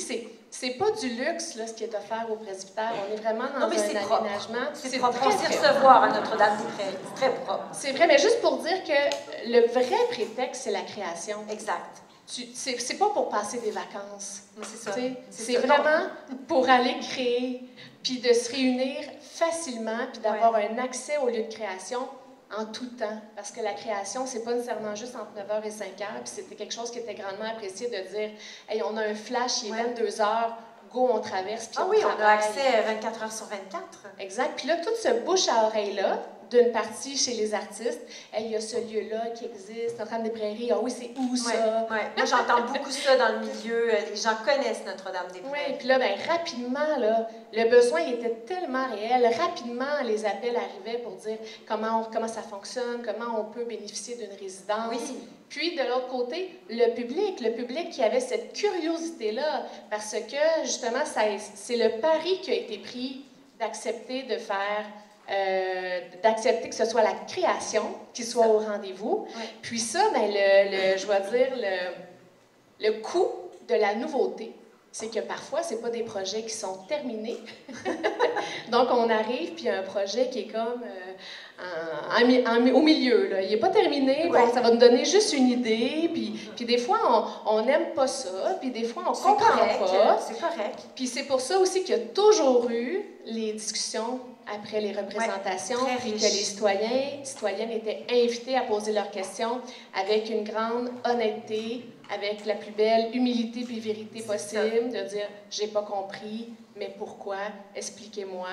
c'est pas du luxe, là, ce qui est offert au presbytère. On est vraiment dans un aménagement. C'est propre. On s'y recevoir à Notre-Dame-des-Prairies. C'est très propre. C'est vrai, mais juste pour dire que le vrai prétexte, c'est la création. Exact. C'est pas pour passer des vacances. C'est ça. C'est vraiment pour aller créer, puis de se réunir facilement, puis d'avoir un accès au lieu de création en tout temps. Parce que la création, c'est pas nécessairement juste entre 9h et 5h, puis c'était quelque chose qui était grandement apprécié de dire « Hey, on a un flash, il est 22h, go, on traverse, puis on a accès 24h sur 24. » Exact. Puis là, tout ce bouche à oreille-là, d'une partie chez les artistes, il y a ce lieu-là qui existe, Notre-Dame-des-Prairies, ah oui, c'est où ça? Moi, j'entends beaucoup ça dans le milieu, les gens connaissent Notre-Dame-des-Prairies. Oui, puis là, rapidement, là, le besoin il était tellement réel, rapidement, les appels arrivaient pour dire comment ça fonctionne, comment on peut bénéficier d'une résidence. Oui. Puis, de l'autre côté, le public qui avait cette curiosité-là, parce que, justement, c'est le pari qui a été pris d'accepter de faire... d'accepter que ce soit la création qui soit au rendez-vous. Puis ça, je dois dire, le coût de la nouveauté, c'est que parfois, ce n'est pas des projets qui sont terminés. Donc, on arrive, puis il y a un projet qui est comme au milieu. Là. Il n'est pas terminé, bon, ça va nous donner juste une idée, puis des fois, on n'aime pas ça, puis des fois, on ne comprend pas. C'est correct. Puis c'est pour ça aussi qu'il y a toujours eu les discussions après les représentations, puis que les citoyennes étaient invités à poser leurs questions avec une grande honnêteté, avec la plus belle humilité puis vérité possible, de dire « j'ai pas compris, mais pourquoi? Expliquez-moi. »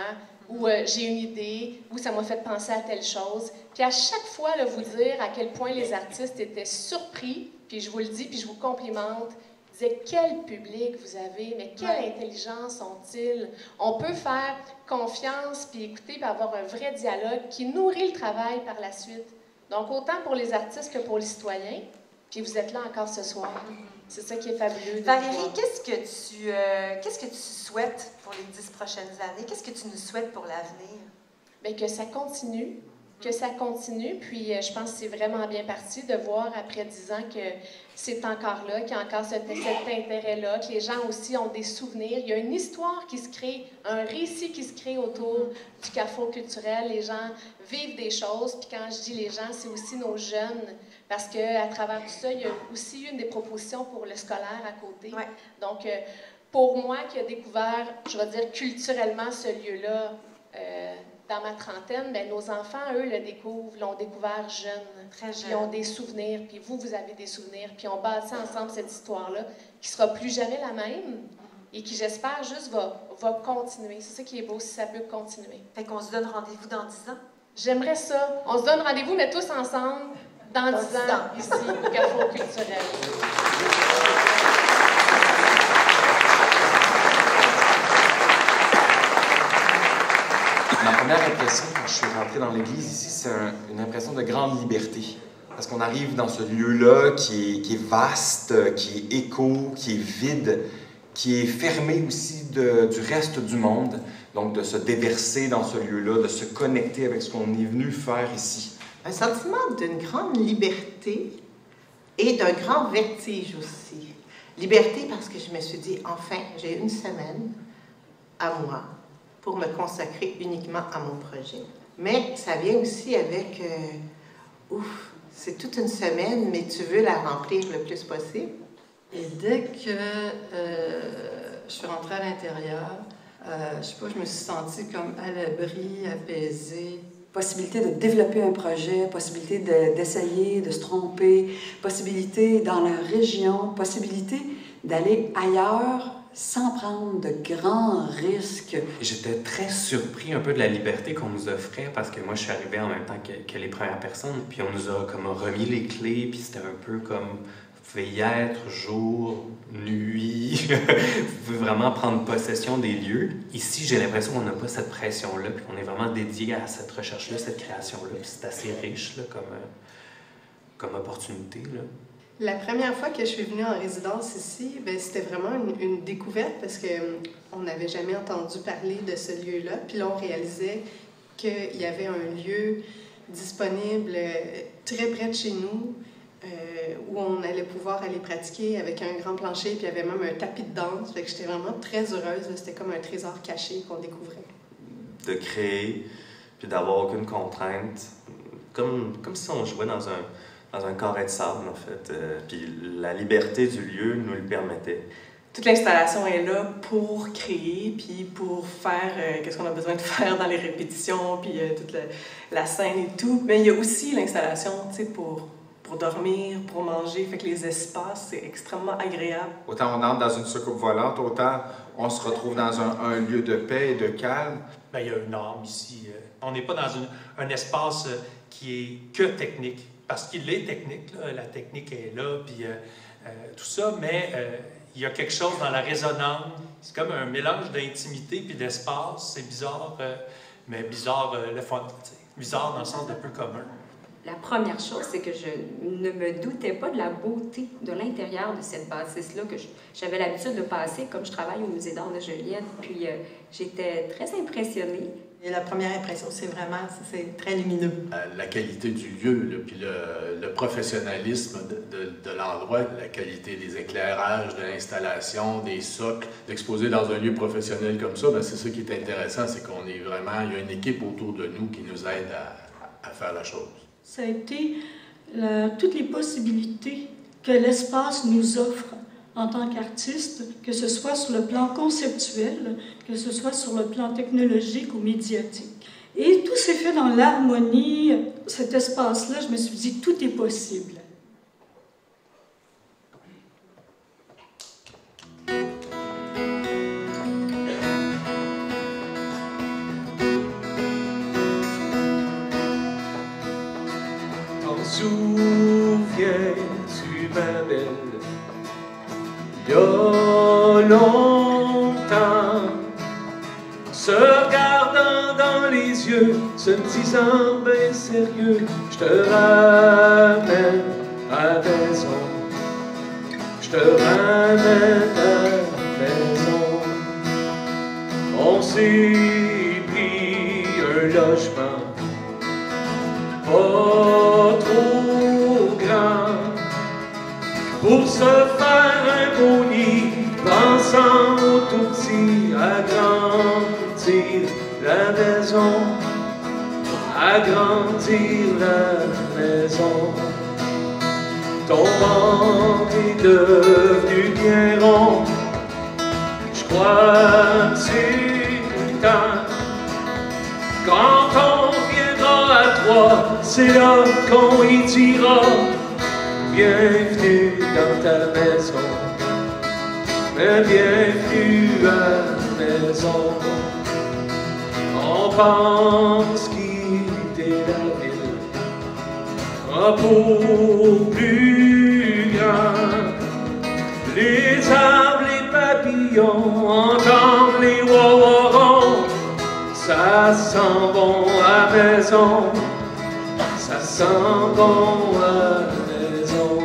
ou « j'ai une idée » ou « ça m'a fait penser à telle chose ». Puis à chaque fois, là, vous dire à quel point les artistes étaient surpris, puis je vous le dis, puis je vous complimente, disaient quel public vous avez, mais quelle intelligence ont-ils? On peut faire confiance, puis écouter, puis avoir un vrai dialogue qui nourrit le travail par la suite. Donc, autant pour les artistes que pour les citoyens, puis vous êtes là encore ce soir. C'est ça qui est fabuleux. Valérie, qu'est-ce que tu souhaites pour les 10 prochaines années? Qu'est-ce que tu nous souhaites pour l'avenir? Bien, que ça continue, que ça continue. Puis je pense que c'est vraiment bien parti de voir après 10 ans que c'est encore là, qu'il y a encore cet intérêt-là, que les gens aussi ont des souvenirs. Il y a une histoire qui se crée, un récit qui se crée autour du Carrefour culturel. Les gens vivent des choses. Puis quand je dis les gens, c'est aussi nos jeunes. Parce qu'à travers tout ça, il y a aussi une des propositions pour le scolaire à côté. Ouais. Donc, pour moi qui a découvert, je vais dire culturellement, ce lieu-là, dans ma trentaine, bien, nos enfants, eux, l'ont découvert jeune. Très jeune. Ils ont des souvenirs, puis vous avez des souvenirs, puis on bâtit ensemble cette histoire-là, qui sera plus jamais la même, et qui, j'espère, juste va continuer. C'est ça qui est beau, si ça peut continuer. Fait qu'on se donne rendez-vous dans 10 ans? J'aimerais ça. On se donne rendez-vous, mais tous ensemble, dans 10 ans, ici, au Carrefour culturel. Ma première impression quand je suis rentré dans l'église ici, c'est une impression de grande liberté. Parce qu'on arrive dans ce lieu-là qui est vaste, qui est éco, qui est vide, qui est fermé aussi du reste du monde. Donc de se déverser dans ce lieu-là, de se connecter avec ce qu'on est venu faire ici. Un sentiment d'une grande liberté et d'un grand vertige aussi. Liberté parce que je me suis dit, enfin, j'ai une semaine à moi pour me consacrer uniquement à mon projet. Mais ça vient aussi avec, c'est toute une semaine, mais tu veux la remplir le plus possible. Et dès que je suis rentrée à l'intérieur, je sais pas, je me suis sentie comme à l'abri, apaisée. Possibilité de développer un projet, possibilité d'essayer, de se tromper, possibilité dans la région, possibilité d'aller ailleurs sans prendre de grands risques. J'étais très surpris un peu de la liberté qu'on nous offrait parce que moi, je suis arrivé en même temps que les premières personnes, puis on nous a comme remis les clés, puis c'était un peu comme vous pouvez y être jour, nuit, vous pouvez vraiment prendre possession des lieux. Ici, j'ai l'impression qu'on n'a pas cette pression-là, puis qu'on est vraiment dédié à cette recherche-là, cette création-là, puis c'est assez riche là, comme opportunité, là. La première fois que je suis venue en résidence ici, ben, c'était vraiment une découverte parce qu'on n'avait jamais entendu parler de ce lieu-là. Puis là, on réalisait qu'il y avait un lieu disponible très près de chez nous où on allait pouvoir aller pratiquer avec un grand plancher. Puis il y avait même un tapis de danse. Fait que j'étais vraiment très heureuse. C'était comme un trésor caché qu'on découvrait. De créer, puis d'avoir aucune contrainte. Comme si on jouait dans un carré de sable, en fait. Puis la liberté du lieu nous le permettait. Toute l'installation est là pour créer, puis pour faire qu'est-ce qu'on a besoin de faire dans les répétitions, puis toute la scène et tout. Mais il y a aussi l'installation, tu sais, pour dormir, pour manger. Fait que les espaces, c'est extrêmement agréable. Autant on entre dans une soucoupe volante, autant on se retrouve dans un lieu de paix et de calme. Bien, il y a une âme ici. On n'est pas dans un espace qui est que technique. Parce qu'il est technique, là, la technique est là, puis tout ça, mais il y a quelque chose dans la résonance. C'est comme un mélange d'intimité puis d'espace. C'est bizarre, mais bizarre le fun. T'sais. Bizarre dans le sens de peu commun. La première chose, c'est que je ne me doutais pas de la beauté de l'intérieur de cette bâtisse-là, que j'avais l'habitude de passer, comme je travaille au Musée d'art de Joliette, puis j'étais très impressionnée. Et la première impression, c'est vraiment, c'est très lumineux. La qualité du lieu, là, puis le professionnalisme de l'endroit, la qualité des éclairages, de l'installation, des socles, d'exposer dans un lieu professionnel comme ça, c'est ça qui est intéressant, c'est qu'on est vraiment, il y a une équipe autour de nous qui nous aide à faire la chose. Ça a été toutes les possibilités que l'espace nous offre en tant qu'artiste, que ce soit sur le plan conceptuel, que ce soit sur le plan technologique ou médiatique. Et tout s'est fait dans l'harmonie. Cet espace-là, je me suis dit, tout est possible. T'en souviens-tu, ma belle? Il y a longtemps, se regardant dans les yeux, se disant ben sérieux, je te ramène à la maison, je te ramène à la maison. On s'est pris un logement pour se faire un beau nid, pensant au tout petit, agrandir la maison, agrandir la maison. Ton ventre est devenu bien rond, je crois que c'est tout temps. Quand on viendra à trois, c'est là qu'on y dira bienvenue dans ta maison, mais bienvenue à la maison. On pense quitter la ville, pour plus grand. Les arbres, les papillons, entendent les wawarons. Ça sent bon à la maison, ça sent bon à la maison.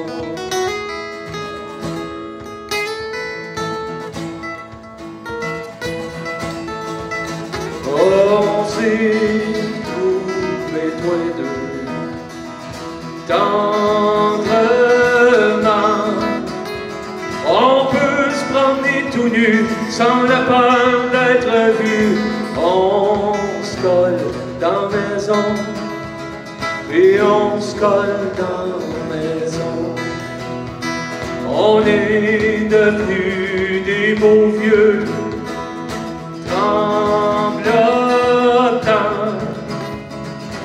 On s'est trouvés tous les deux tendrement. On peut se promener tout nu sans la peur d'être vu. On se colle dans la maison et on se colle dans la maison. On est devenus des beaux vieux tremblotants.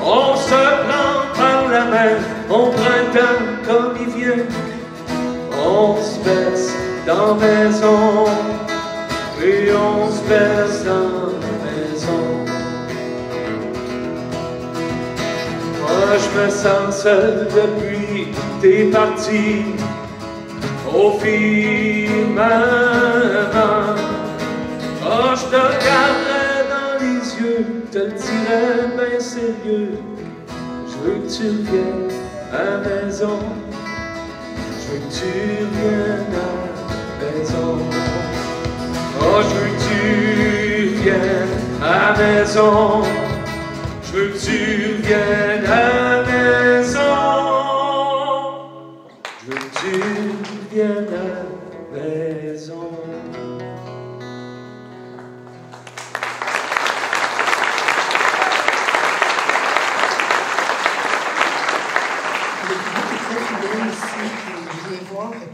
On se prend par la main, on prend le temps comme il vient. On se baisse dans la maison et on se baisse dans la maison. Moi je me sens seul depuis t'es parti. Au firmament, oh je te regarderai dans les yeux, te le dirai bien sérieux. Je veux que tu reviennes à la maison, je veux que tu reviennes à la maison. Oh, je veux que tu reviennes à la maison, je veux que tu reviennes à la maison, je veux que tu reviennes à la maison.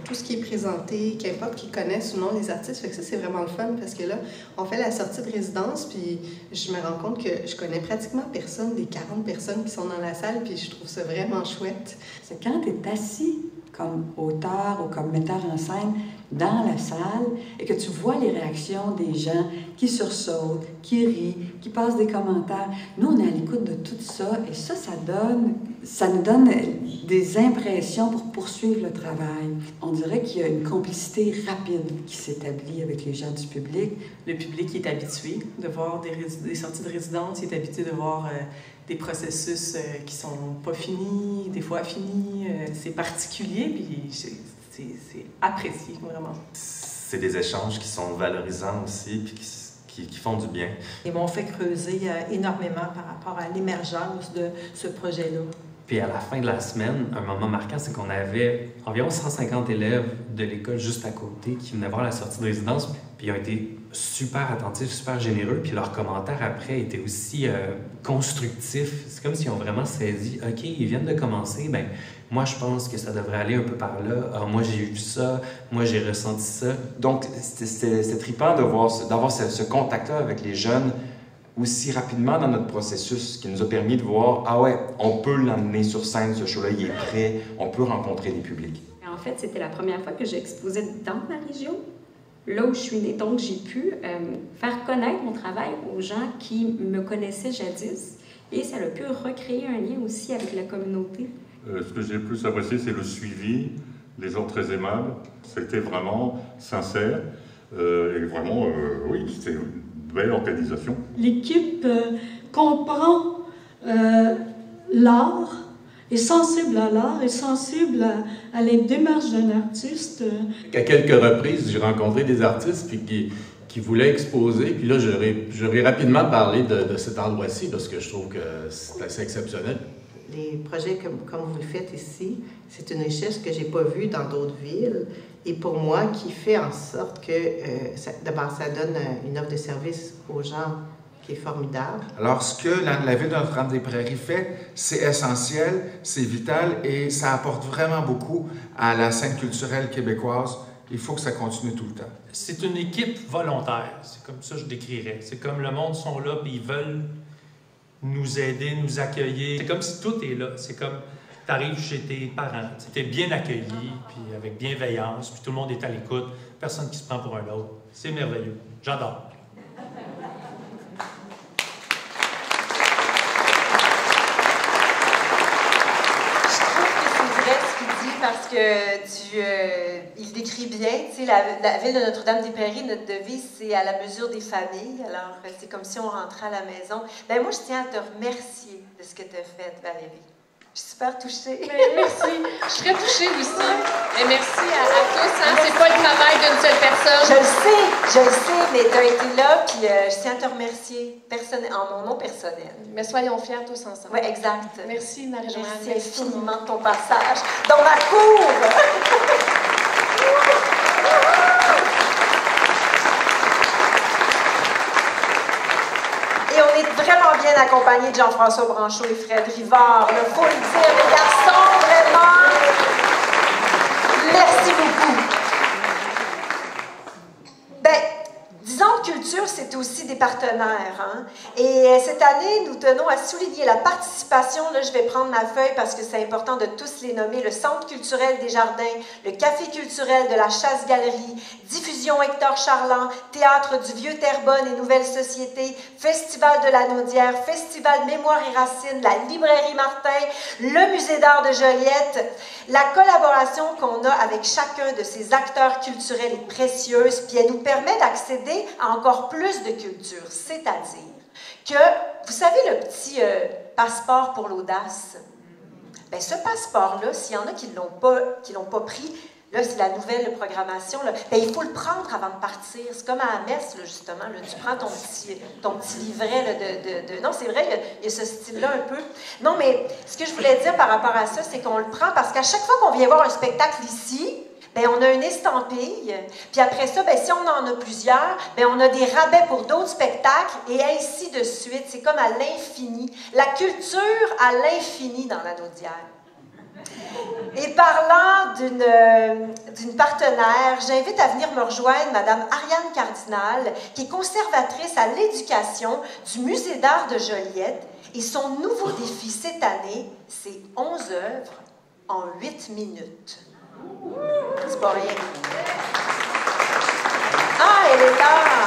Tout ce qui est présenté, qu'importe qu'ils connaissent ou non les artistes, fait que ça c'est vraiment le fun parce que là, on fait la sortie de résidence puis je me rends compte que je connais pratiquement personne des 40 personnes qui sont dans la salle puis je trouve ça vraiment chouette. C'est quand tu es assis comme auteur ou comme metteur en scène dans la salle et que tu vois les réactions des gens qui sursautent, qui rient, qui passent des commentaires. Nous, on est à l'écoute de tout ça et ça nous donne des impressions pour poursuivre le travail. On dirait qu'il y a une complicité rapide qui s'établit avec les gens du public. Le public est habitué de voir des sorties de résidence, il est habitué de voir des processus qui sont pas finis, des fois finis. C'est particulier, puis c'est apprécié, vraiment. C'est des échanges qui sont valorisants aussi, puis qui font du bien. Ils m'ont fait creuser énormément par rapport à l'émergence de ce projet-là. Puis à la fin de la semaine, un moment marquant, c'est qu'on avait environ 150 élèves de l'école juste à côté qui venaient voir la sortie de résidence, puis ils ont été super attentifs, super généreux, puis leurs commentaires après étaient aussi constructifs. C'est comme s'ils ont vraiment saisi, OK, ils viennent de commencer, ben moi je pense que ça devrait aller un peu par là, ah, moi j'ai vu ça, moi j'ai ressenti ça. Donc c'est trippant d'avoir ce contact-là avec les jeunes aussi rapidement dans notre processus, qui nous a permis de voir, ah ouais, on peut l'emmener sur scène, ce show-là, il est prêt, on peut rencontrer des publics. En fait, c'était la première fois que j'exposais dans ma région, là où je suis née. Donc, j'ai pu faire connaître mon travail aux gens qui me connaissaient jadis et ça a pu recréer un lien aussi avec la communauté. Ce que j'ai le plus apprécié, c'est le suivi, les gens très aimables, c'était vraiment sincère et vraiment, oui, c'était une belle organisation. L'équipe comprend l'art, est sensible à l'art, est sensible à la démarche d'un artiste. À quelques reprises, j'ai rencontré des artistes puis qui voulaient exposer, puis là, j'aurais rapidement parlé de cet endroit-ci parce que je trouve que c'est assez exceptionnel. les projets comme vous le faites ici, c'est une richesse que je n'ai pas vue dans d'autres villes. Et pour moi, qui fait en sorte que, d'abord, ça donne une offre de service aux gens qui est formidable. Alors, ce que la ville de Notre-Dame-des-Prairies fait, c'est essentiel, c'est vital et ça apporte vraiment beaucoup à la scène culturelle québécoise. Il faut que ça continue tout le temps. C'est une équipe volontaire. C'est comme ça que je décrirais. C'est comme le monde sont là et ils veulent nous aider, nous accueillir. C'est comme si tout est là. C'est comme tu arrives chez tes parents, tu es bien accueilli, puis avec bienveillance, puis tout le monde est à l'écoute, personne qui se prend pour un autre. C'est merveilleux. J'adore. Parce que il décrit bien, tu sais, la ville de Notre-Dame-des-Prairies, notre devise, c'est à la mesure des familles. Alors, c'est comme si on rentrait à la maison. Ben moi, je tiens à te remercier de ce que tu as fait, Valérie. Je suis super touchée. Mais merci. Je suis très touchée aussi. Et merci à tous. Hein? C'est pas le travail d'une seule personne. Je le sais, mais tu as été là, puis je tiens à te remercier en mon nom personnel. Mais soyons fiers tous ensemble. Oui, exact. Merci, Marie-Joanne. Merci infiniment de ton passage dans ma cour. Et on est vraiment bien accompagnés de Jean-François Branchot et Fred Rivard. Il faut le dire, les garçons, vraiment, merci beaucoup. Ben, disons que culture, c'est aussi des partenaires. Hein? Et cette année, nous tenons à souligner la participation. Là, je vais prendre ma feuille parce que c'est important de tous les nommer. Le Centre culturel des Jardins, le Café culturel de la Chasse-Galerie, Diffusion Hector Charland, Théâtre du Vieux Terrebonne et Nouvelle Société, Festival de la Naudière, Festival Mémoire et Racines, la Librairie Martin, le Musée d'art de Joliette. La collaboration qu'on a avec chacun de ces acteurs culturels est précieuse, puis elle nous permet d'accéder à encore plus de culture, c'est-à-dire que, vous savez, le petit passeport pour l'audace, bien, ce passeport-là, s'il y en a qui ne l'ont pas pris, là, c'est la nouvelle programmation, là, bien, il faut le prendre avant de partir. C'est comme à la messe, là, justement, là, tu prends ton petit livret là, Non, c'est vrai, il y a ce style-là un peu. Non, mais ce que je voulais dire par rapport à ça, c'est qu'on le prend parce qu'à chaque fois qu'on vient voir un spectacle ici, bien, on a une estampille, puis après ça, bien, si on en a plusieurs, bien, on a des rabais pour d'autres spectacles, et ainsi de suite. C'est comme à l'infini. La culture à l'infini dans la Naudière. Et parlant d'une partenaire, j'invite à venir me rejoindre Mme Ariane Cardinal, qui est conservatrice à l'éducation du Musée d'art de Joliette, et son nouveau défi cette année, c'est 11 œuvres en 8 minutes. C'est pas rien. Ah, elle est là!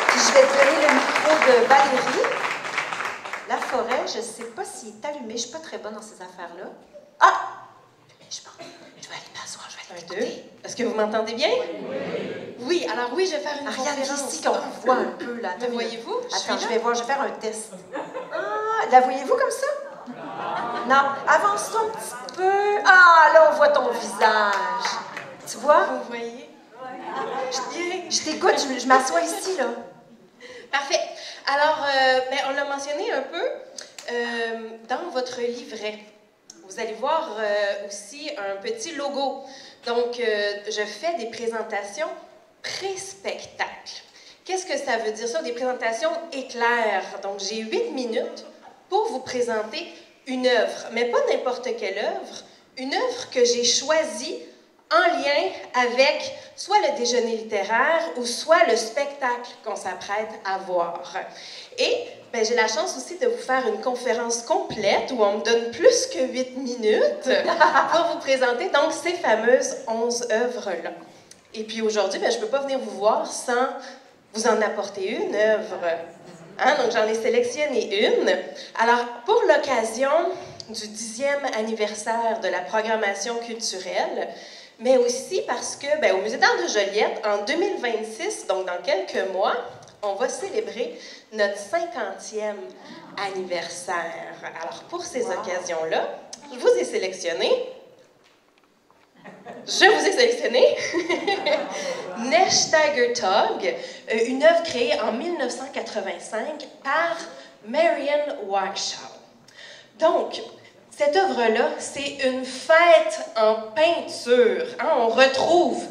Puis je vais te donner le micro de Valérie. La forêt, je ne sais pas s'il est allumé. Je ne suis pas très bonne dans ces affaires-là. Ah! Je vais aller m'asseoir, je vais aller m'écouter. Est-ce que vous m'entendez bien? Oui, alors oui, je vais faire une conférence. Ici qu'on voit un peu, là. Me voyez-vous? Attends, je vais faire un test. Ah, la voyez-vous comme ça? Non, avance-toi un petit peu. Ah, là, on voit ton visage. Tu vois? Vous voyez? Je t'écoute, je m'assois ici, là. Parfait. Alors, on l'a mentionné un peu dans votre livret. Vous allez voir aussi un petit logo. Donc, je fais des présentations pré-spectacle. Qu'est-ce que ça veut dire ça? Des présentations éclairs. Donc, j'ai 8 minutes pour vous présenter une œuvre, mais pas n'importe quelle œuvre, une œuvre que j'ai choisie en lien avec soit le déjeuner littéraire ou soit le spectacle qu'on s'apprête à voir. Et ben, j'ai la chance aussi de vous faire une conférence complète où on me donne plus que 8 minutes pour vous présenter donc ces fameuses 11 œuvres-là. Et puis aujourd'hui, ben, je ne peux pas venir vous voir sans vous en apporter une œuvre. Hein? Donc j'en ai sélectionné une. Alors pour l'occasion du 10e anniversaire de la programmation culturelle, mais aussi parce que, ben, au Musée d'art de Joliette, en 2026, donc dans quelques mois, on va célébrer notre 50e anniversaire. Alors, pour ces occasions-là, je vous ai sélectionné Nesh Tiger Tug, une œuvre créée en 1985 par Marian Warshaw. Donc, Cette œuvre-là, c'est une fête en peinture. Hein? On retrouve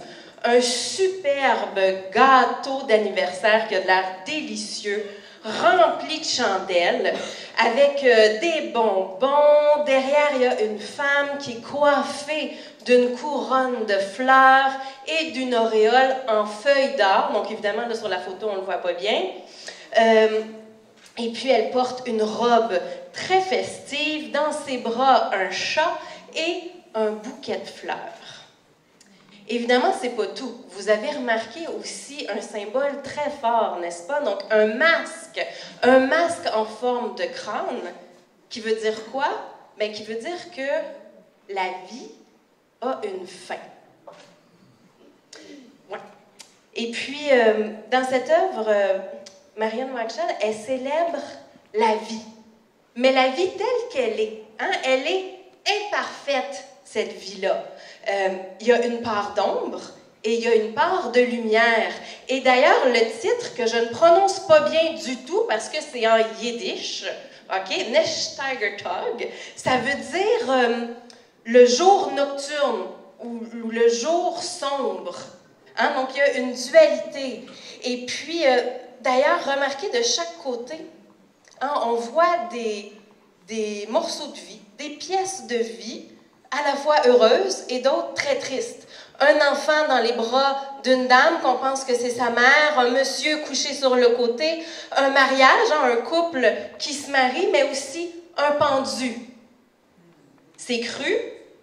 un superbe gâteau d'anniversaire qui a de l'air délicieux, rempli de chandelles, avec des bonbons. Derrière, il y a une femme qui est coiffée d'une couronne de fleurs et d'une auréole en feuilles d'or. Donc, évidemment, là, sur la photo, on ne le voit pas bien. Et puis, elle porte une robe très festive. Dans ses bras, un chat et un bouquet de fleurs. Évidemment, c'est pas tout. Vous avez remarqué aussi un symbole très fort, n'est-ce pas? Donc, un masque en forme de crâne, qui veut dire quoi? Bien, qui veut dire que la vie a une fin. Ouais. Et puis, dans cette œuvre, Marianne Waxhall, elle célèbre la vie. Mais la vie telle qu'elle est. Hein? Elle est imparfaite, cette vie-là. Il y a une part d'ombre et il y a une part de lumière. Et d'ailleurs, le titre, que je ne prononce pas bien du tout parce que c'est en yiddish, OK, Nächtiger-Tag, ça veut dire le jour nocturne ou le jour sombre. Hein? Donc, il y a une dualité. Et puis, d'ailleurs, remarquez de chaque côté, hein, on voit des morceaux de vie, des pièces de vie, à la fois heureuses et d'autres très tristes. Un enfant dans les bras d'une dame qu'on pense que c'est sa mère, un monsieur couché sur le côté, un mariage, hein, un couple qui se marie, mais aussi un pendu. C'est cru,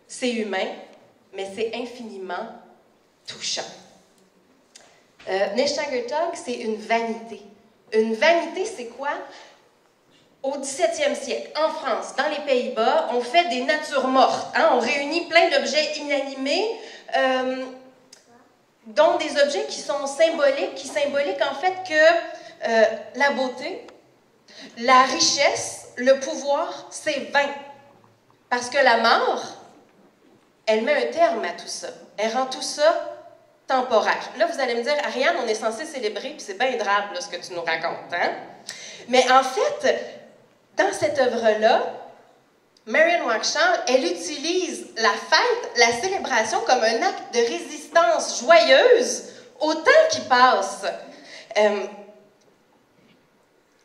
c'est humain, mais c'est infiniment touchant. Nächtiger-Tag, c'est une vanité. Une vanité, c'est quoi? Au 17e siècle, en France, dans les Pays-Bas, on fait des natures mortes. Hein? On réunit plein d'objets inanimés, dont des objets qui sont symboliques, qui symboliquent en fait que la beauté, la richesse, le pouvoir, c'est vain. Parce que la mort, elle met un terme à tout ça. Elle rend tout ça temporaire. Là, vous allez me dire, Ariane, on est censé célébrer, puis c'est bien drôle là, ce que tu nous racontes. Hein? Mais en fait, dans cette œuvre-là, Marianne Waxhall, elle utilise la fête, la célébration comme un acte de résistance joyeuse au temps qui passe.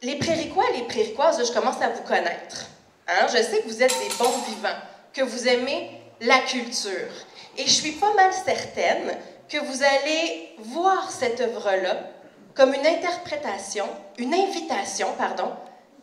Les Préricois et les Préricoises, je commence à vous connaître. Hein? Je sais que vous êtes des bons vivants, que vous aimez la culture. Et je suis pas mal certaine que vous allez voir cette œuvre-là comme une interprétation, une invitation, pardon,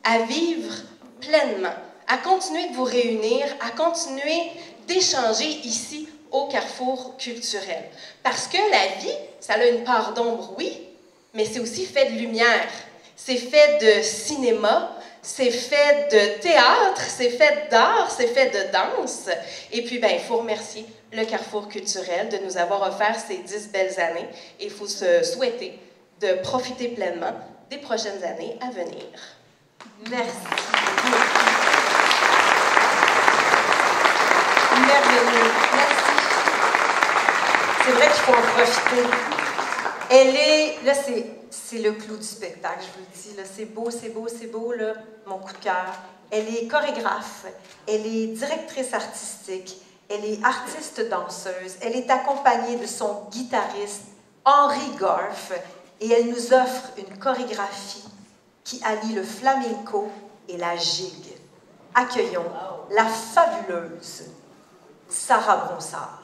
à vivre pleinement, à continuer de vous réunir, à continuer d'échanger ici au Carrefour culturel. Parce que la vie, ça a une part d'ombre, oui, mais c'est aussi fait de lumière, c'est fait de cinéma, c'est fait de théâtre, c'est fait d'art, c'est fait de danse. Et puis, il faut remercier le Carrefour culturel de nous avoir offert ces 10 belles années. Et il faut se souhaiter de profiter pleinement des prochaines années à venir. Merci. Merveilleux. Merci. C'est vrai qu'il faut en profiter. Elle est, là, c'est le clou du spectacle, je vous le dis. Là, c'est beau, c'est beau, c'est beau, là, mon coup de cœur. Elle est chorégraphe, elle est directrice artistique, elle est artiste danseuse, elle est accompagnée de son guitariste Henri Gorff et elle nous offre une chorégraphie qui allie le flamenco et la gigue. Accueillons la fabuleuse Sarah Bronsard.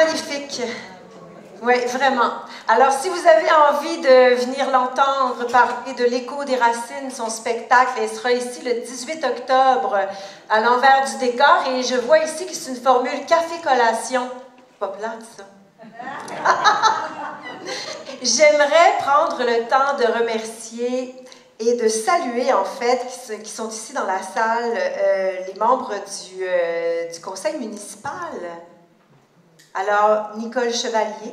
magnifique. Oui, vraiment. Alors, si vous avez envie de venir l'entendre parler de l'Écho des racines, son spectacle, elle sera ici le 18 octobre à l'envers du décor. Et je vois ici que c'est une formule café-collation. Pas plate, ça. J'aimerais prendre le temps de remercier et de saluer, en fait, qui sont ici dans la salle, les membres du conseil municipal. Alors, Nicole Chevalier.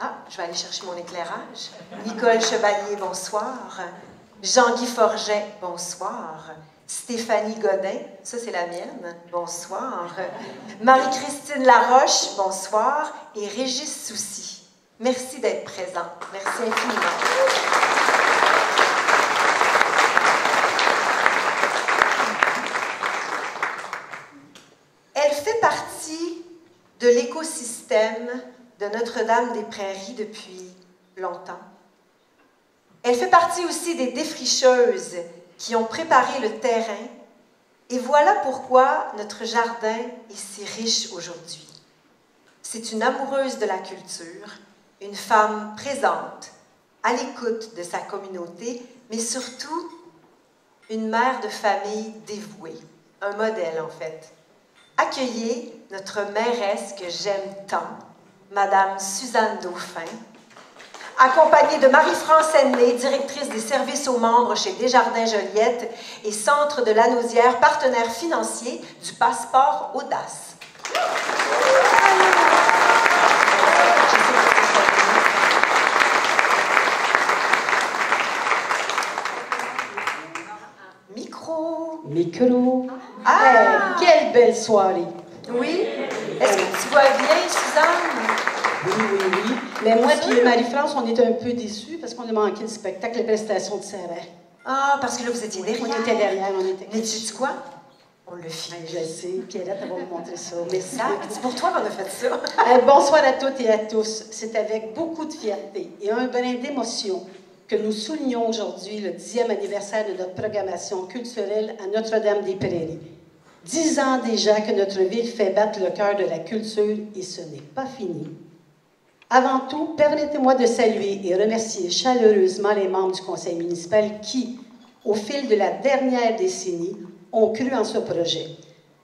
Ah, je vais aller chercher mon éclairage. Nicole Chevalier, bonsoir. Jean-Guy Forget, bonsoir. Stéphanie Godin, ça c'est la mienne, bonsoir. Marie-Christine Laroche, bonsoir. Et Régis Soucy. Merci d'être présent. Merci infiniment. Elle fait partie de l'écosystème de Notre-Dame-des-Prairies depuis longtemps. Elle fait partie aussi des défricheuses qui ont préparé le terrain, et voilà pourquoi notre jardin est si riche aujourd'hui. C'est une amoureuse de la culture, une femme présente, à l'écoute de sa communauté, mais surtout une mère de famille dévouée, un modèle en fait. Accueillez notre mairesse que j'aime tant, Madame Suzanne Dauphin, accompagnée de Marie-France Henley, directrice des services aux membres chez Desjardins Joliette et Centre de Lanaudière, partenaire financier du Passeport Audace. Micro. Ah! Quelle belle soirée! Oui? Est-ce que tu vois bien, Suzanne? Oui. Mais moi et Marie-France, on était un peu déçus parce qu'on a manqué le spectacle, la prestation de Sarah. Ah, parce que là, vous étiez derrière. On était derrière, on était... Mais tu sais quoi? On le fit. Je sais, Pierrette, elle va vous montrer ça. Merci. C'est pour toi qu'on a fait ça. Bonsoir à toutes et à tous. C'est avec beaucoup de fierté et un brin d'émotion que nous soulignons aujourd'hui le 10e anniversaire de notre programmation culturelle à Notre-Dame-des-Prairies. 10 ans déjà que notre ville fait battre le cœur de la culture et ce n'est pas fini. Avant tout, permettez-moi de saluer et remercier chaleureusement les membres du conseil municipal qui, au fil de la dernière décennie, ont cru en ce projet.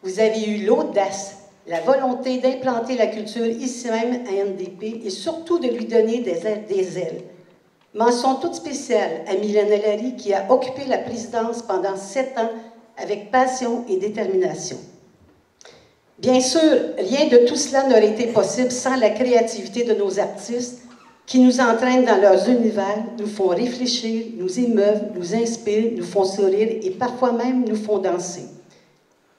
Vous avez eu l'audace, la volonté d'implanter la culture ici même à NDP et surtout de lui donner des ailes. Mention toute spéciale à Mylène Larry qui a occupé la présidence pendant 7 ans avec passion et détermination. Bien sûr, rien de tout cela n'aurait été possible sans la créativité de nos artistes qui nous entraînent dans leurs univers, nous font réfléchir, nous émeuvent, nous inspirent, nous font sourire et parfois même nous font danser.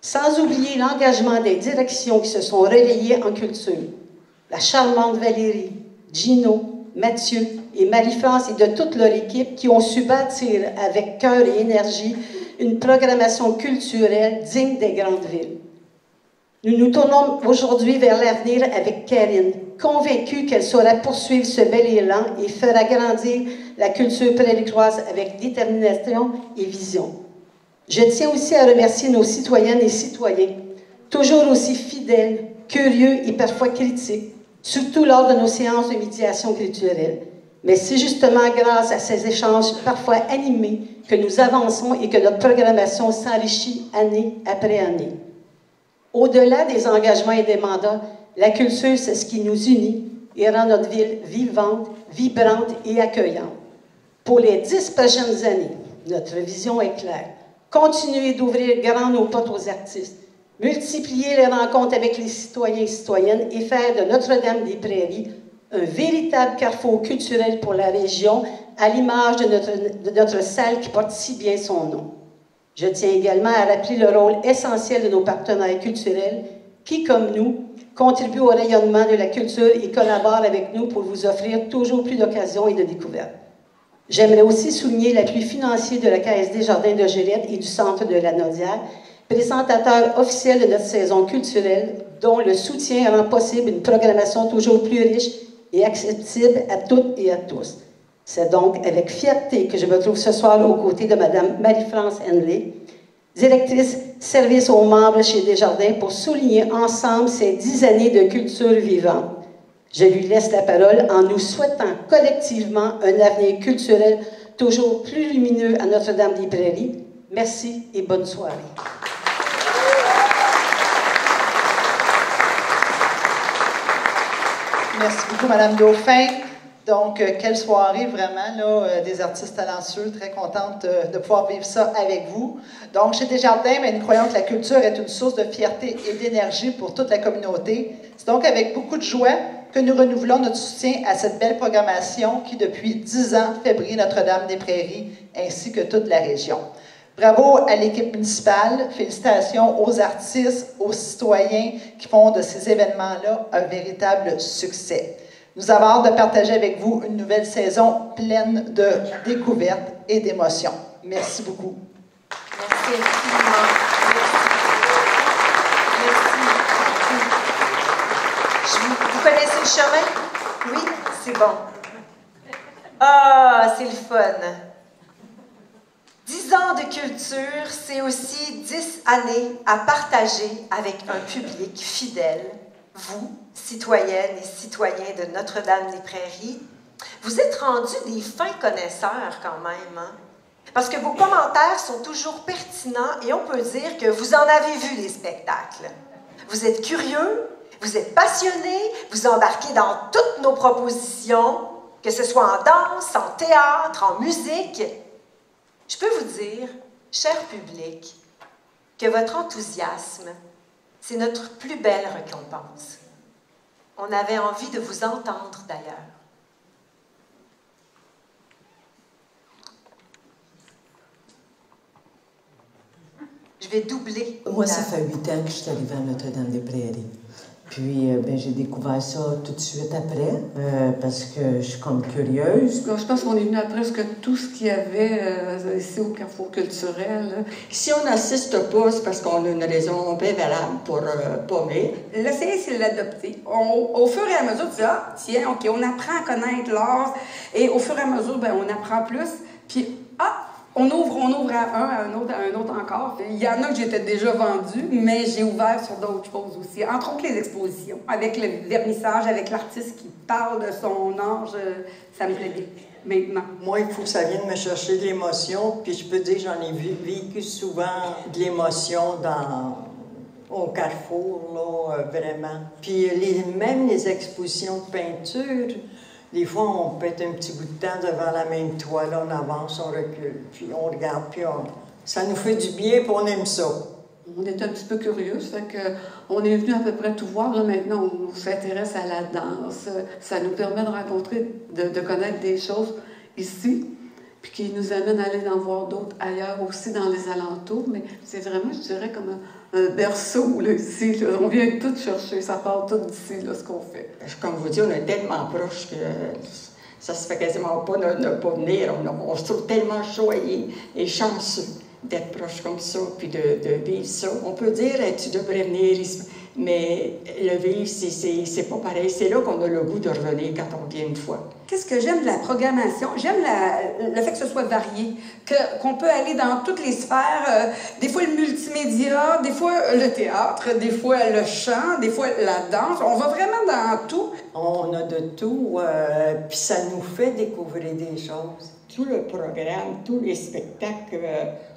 Sans oublier l'engagement des directions qui se sont relayées en culture. La charmante Valérie, Gino, Mathieu et Marie-France et de toute leur équipe qui ont su bâtir avec cœur et énergie une programmation culturelle digne des grandes villes. Nous nous tournons aujourd'hui vers l'avenir avec Karine, convaincue qu'elle saura poursuivre ce bel élan et fera grandir la culture préricoise avec détermination et vision. Je tiens aussi à remercier nos citoyennes et citoyens, toujours aussi fidèles, curieux et parfois critiques, surtout lors de nos séances de médiation culturelle. Mais c'est justement grâce à ces échanges parfois animés que nous avançons et que notre programmation s'enrichit année après année. Au-delà des engagements et des mandats, la culture, c'est ce qui nous unit et rend notre ville vivante, vibrante et accueillante. Pour les 10 prochaines années, notre vision est claire. Continuer d'ouvrir grand nos portes aux artistes, multiplier les rencontres avec les citoyens et citoyennes et faire de Notre-Dame-des-Prairies un véritable carrefour culturel pour la région, à l'image de notre salle qui porte si bien son nom. Je tiens également à rappeler le rôle essentiel de nos partenaires culturels qui, comme nous, contribuent au rayonnement de la culture et collaborent avec nous pour vous offrir toujours plus d'occasions et de découvertes. J'aimerais aussi souligner l'appui financier de la Caisse Desjardins de Joliette et du Centre de Lanaudière, présentateur officiel de notre saison culturelle, dont le soutien rend possible une programmation toujours plus riche et accessible à toutes et à tous. C'est donc avec fierté que je me trouve ce soir aux côtés de Mme Marie-France Henley, directrice service aux membres chez Desjardins pour souligner ensemble ces 10 années de culture vivante. Je lui laisse la parole en nous souhaitant collectivement un avenir culturel toujours plus lumineux à Notre-Dame-des-Prairies. Merci et bonne soirée. Merci beaucoup, Madame Dauphin. Donc, quelle soirée, vraiment, là, des artistes talentueux, très contente de pouvoir vivre ça avec vous. Donc, chez Desjardins, nous croyons que la culture est une source de fierté et d'énergie pour toute la communauté. C'est donc avec beaucoup de joie que nous renouvelons notre soutien à cette belle programmation qui, depuis 10 ans, fait briller Notre-Dame-des-Prairies ainsi que toute la région. Bravo à l'équipe municipale, félicitations aux artistes, aux citoyens qui font de ces événements-là un véritable succès. Nous avons hâte de partager avec vous une nouvelle saison pleine de découvertes et d'émotions. Merci beaucoup. Merci infiniment. Merci. Vous connaissez le chemin? Oui? C'est bon. Ah, c'est le fun. 10 ans de culture, c'est aussi 10 années à partager avec un public fidèle. Vous, citoyennes et citoyens de Notre-Dame-des-Prairies, vous êtes rendus des fins connaisseurs quand même, hein? Parce que vos commentaires sont toujours pertinents et on peut dire que vous en avez vu des spectacles. Vous êtes curieux, vous êtes passionnés, vous embarquez dans toutes nos propositions, que ce soit en danse, en théâtre, en musique. Je peux vous dire, cher public, que votre enthousiasme, c'est notre plus belle récompense. On avait envie de vous entendre d'ailleurs. Je vais doubler. Moi, ça fait 8 ans que je suis arrivée à Notre-Dame-des-Prairies. Puis, j'ai découvert ça tout de suite après, parce que je suis comme curieuse. Je pense qu'on est venu à presque tout ce qu'il y avait ici au Carrefour culturel. Si on n'assiste pas, c'est parce qu'on a une raison bien valable pour pas venir. L'essayer, c'est l'adopter. Au fur et à mesure, tu dis, ah, tiens, OK, on apprend à connaître l'art. Et au fur et à mesure, ben, on apprend plus. Puis, on ouvre à un autre encore. Il y en a que j'étais déjà vendu, mais j'ai ouvert sur d'autres choses aussi. Entre autres, les expositions. Avec le vernissage, avec l'artiste qui parle de son art, ça me plaît bien. Maintenant. Moi, il faut que ça vienne me chercher de l'émotion. Puis je peux dire, j'en ai vécu souvent de l'émotion au Carrefour, là, vraiment. Puis même les expositions de peinture, des fois, on pète un petit bout de temps devant la même toile, on avance, on recule, puis on regarde, puis ça nous fait du bien, puis on aime ça. On est un petit peu curieux, ça fait qu'on est venu à peu près tout voir. Là, maintenant, on s'intéresse à la danse. Ça nous permet de rencontrer, de connaître des choses ici, puis qui nous amènent à aller en voir d'autres ailleurs aussi, dans les alentours. Mais c'est vraiment, je dirais, comme un berceau, là, ici. Là. On vient tout chercher, ça part tout d'ici, là, ce qu'on fait. Comme vous dites, on est tellement proches que ça se fait quasiment pas de ne pas venir. On se trouve tellement choyés et chanceux d'être proches comme ça, puis de vivre ça. On peut dire, tu devrais venir ici, mais le vivre, c'est pas pareil. C'est là qu'on a le goût de revenir quand on vient une fois. Qu'est-ce que j'aime de la programmation? J'aime le fait que ce soit varié, qu'on peut aller dans toutes les sphères, des fois le multimédia, des fois le théâtre, des fois le chant, des fois la danse. On va vraiment dans tout. On a de tout, puis ça nous fait découvrir des choses. Tout le programme, tous les spectacles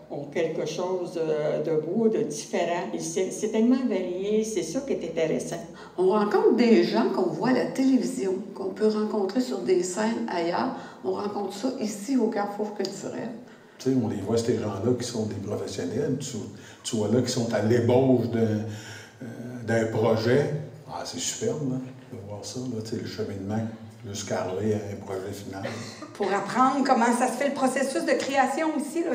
ont quelque chose de beau, de différent. C'est tellement varié, c'est ça qui est intéressant. On rencontre des gens qu'on voit à la télévision, qu'on peut rencontrer sur des scènes ailleurs. On rencontre ça ici au Carrefour culturel. Tu sais, on les voit, ces gens-là qui sont des professionnels. Tu vois là qui sont à l'ébauche d'un projet. Ah, c'est superbe, là, de voir ça, là, tu sais, le cheminement jusqu'à arriver à un projet final. Pour apprendre comment ça se fait le processus de création aussi, là,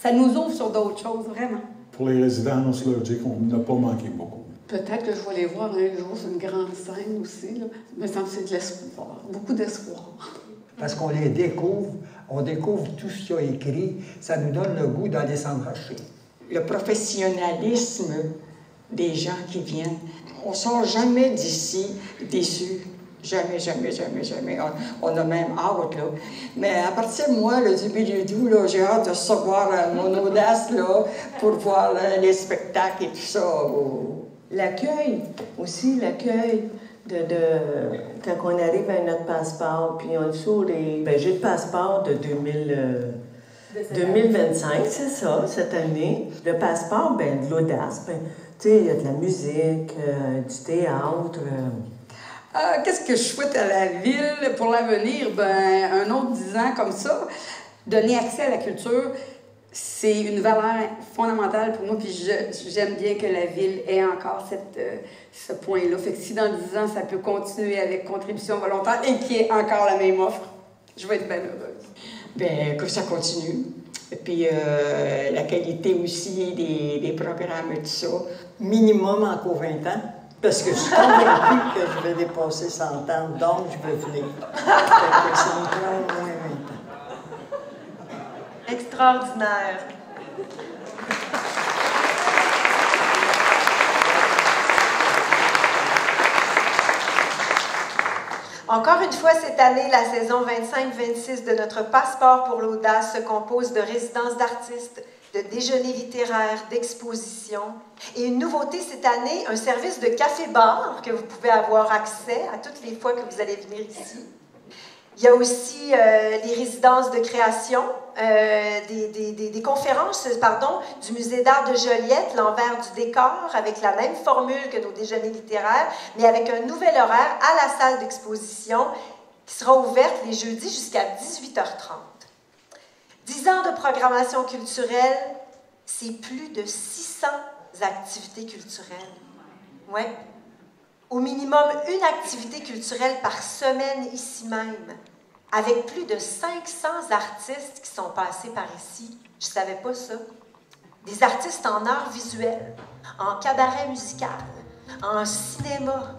ça nous ouvre sur d'autres choses, vraiment. Pour les résidents, on se leur dit qu'on n'a pas manqué beaucoup. Peut-être que je vais les voir un jour sur une grande scène aussi. Là. Mais ça me fait de l'espoir, beaucoup d'espoir. Parce qu'on les découvre, on découvre tout ce qu'il y a écrit, ça nous donne le goût d'aller s'enracher. Le professionnalisme des gens qui viennent, on ne sort jamais d'ici déçus. Jamais, jamais, jamais, jamais. On a même hâte, là. Mais à partir de moi, là, du milieu d'août, là, j'ai hâte de recevoir mon audace, là, pour voir les spectacles et tout ça. L'accueil, aussi, l'accueil quand on arrive à notre passeport, puis on sourit. Ben, j'ai le passeport de 2025, c'est ça, cette année. Le passeport, ben, de l'audace. Ben, tu sais, il y a de la musique, du théâtre. Qu'est-ce que je souhaite à la ville pour l'avenir? Ben, un autre 10 ans comme ça, donner accès à la culture, c'est une valeur fondamentale pour moi, puis j'aime bien que la ville ait encore ce point-là. Fait que si dans 10 ans, ça peut continuer avec contribution volontaire et qu'il y ait encore la même offre, je vais être bien heureuse. Bien, que ça continue. Et puis, la qualité aussi des programmes et tout ça. Minimum encore 20 ans. Parce que je suis convaincue que je vais dépasser 100 ans, donc je veux venir. Fait que ça me prend au moins 20 ans. Extraordinaire. Encore une fois, cette année, la saison 25-26 de notre Passeport pour l'audace se compose de résidences d'artistes, de déjeuners littéraires, d'expositions. Et une nouveauté cette année, un service de café-bar que vous pouvez avoir accès à toutes les fois que vous allez venir ici. Il y a aussi les résidences de création, des conférences du Musée d'art de Joliette, l'envers du décor, avec la même formule que nos déjeuners littéraires, mais avec un nouvel horaire à la salle d'exposition qui sera ouverte les jeudis jusqu'à 18h30. 10 ans de programmation culturelle, c'est plus de 600 activités culturelles. Ouais. Au minimum une activité culturelle par semaine ici même, avec plus de 500 artistes qui sont passés par ici. Je ne savais pas ça. Des artistes en art visuel, en cabaret musical, en cinéma,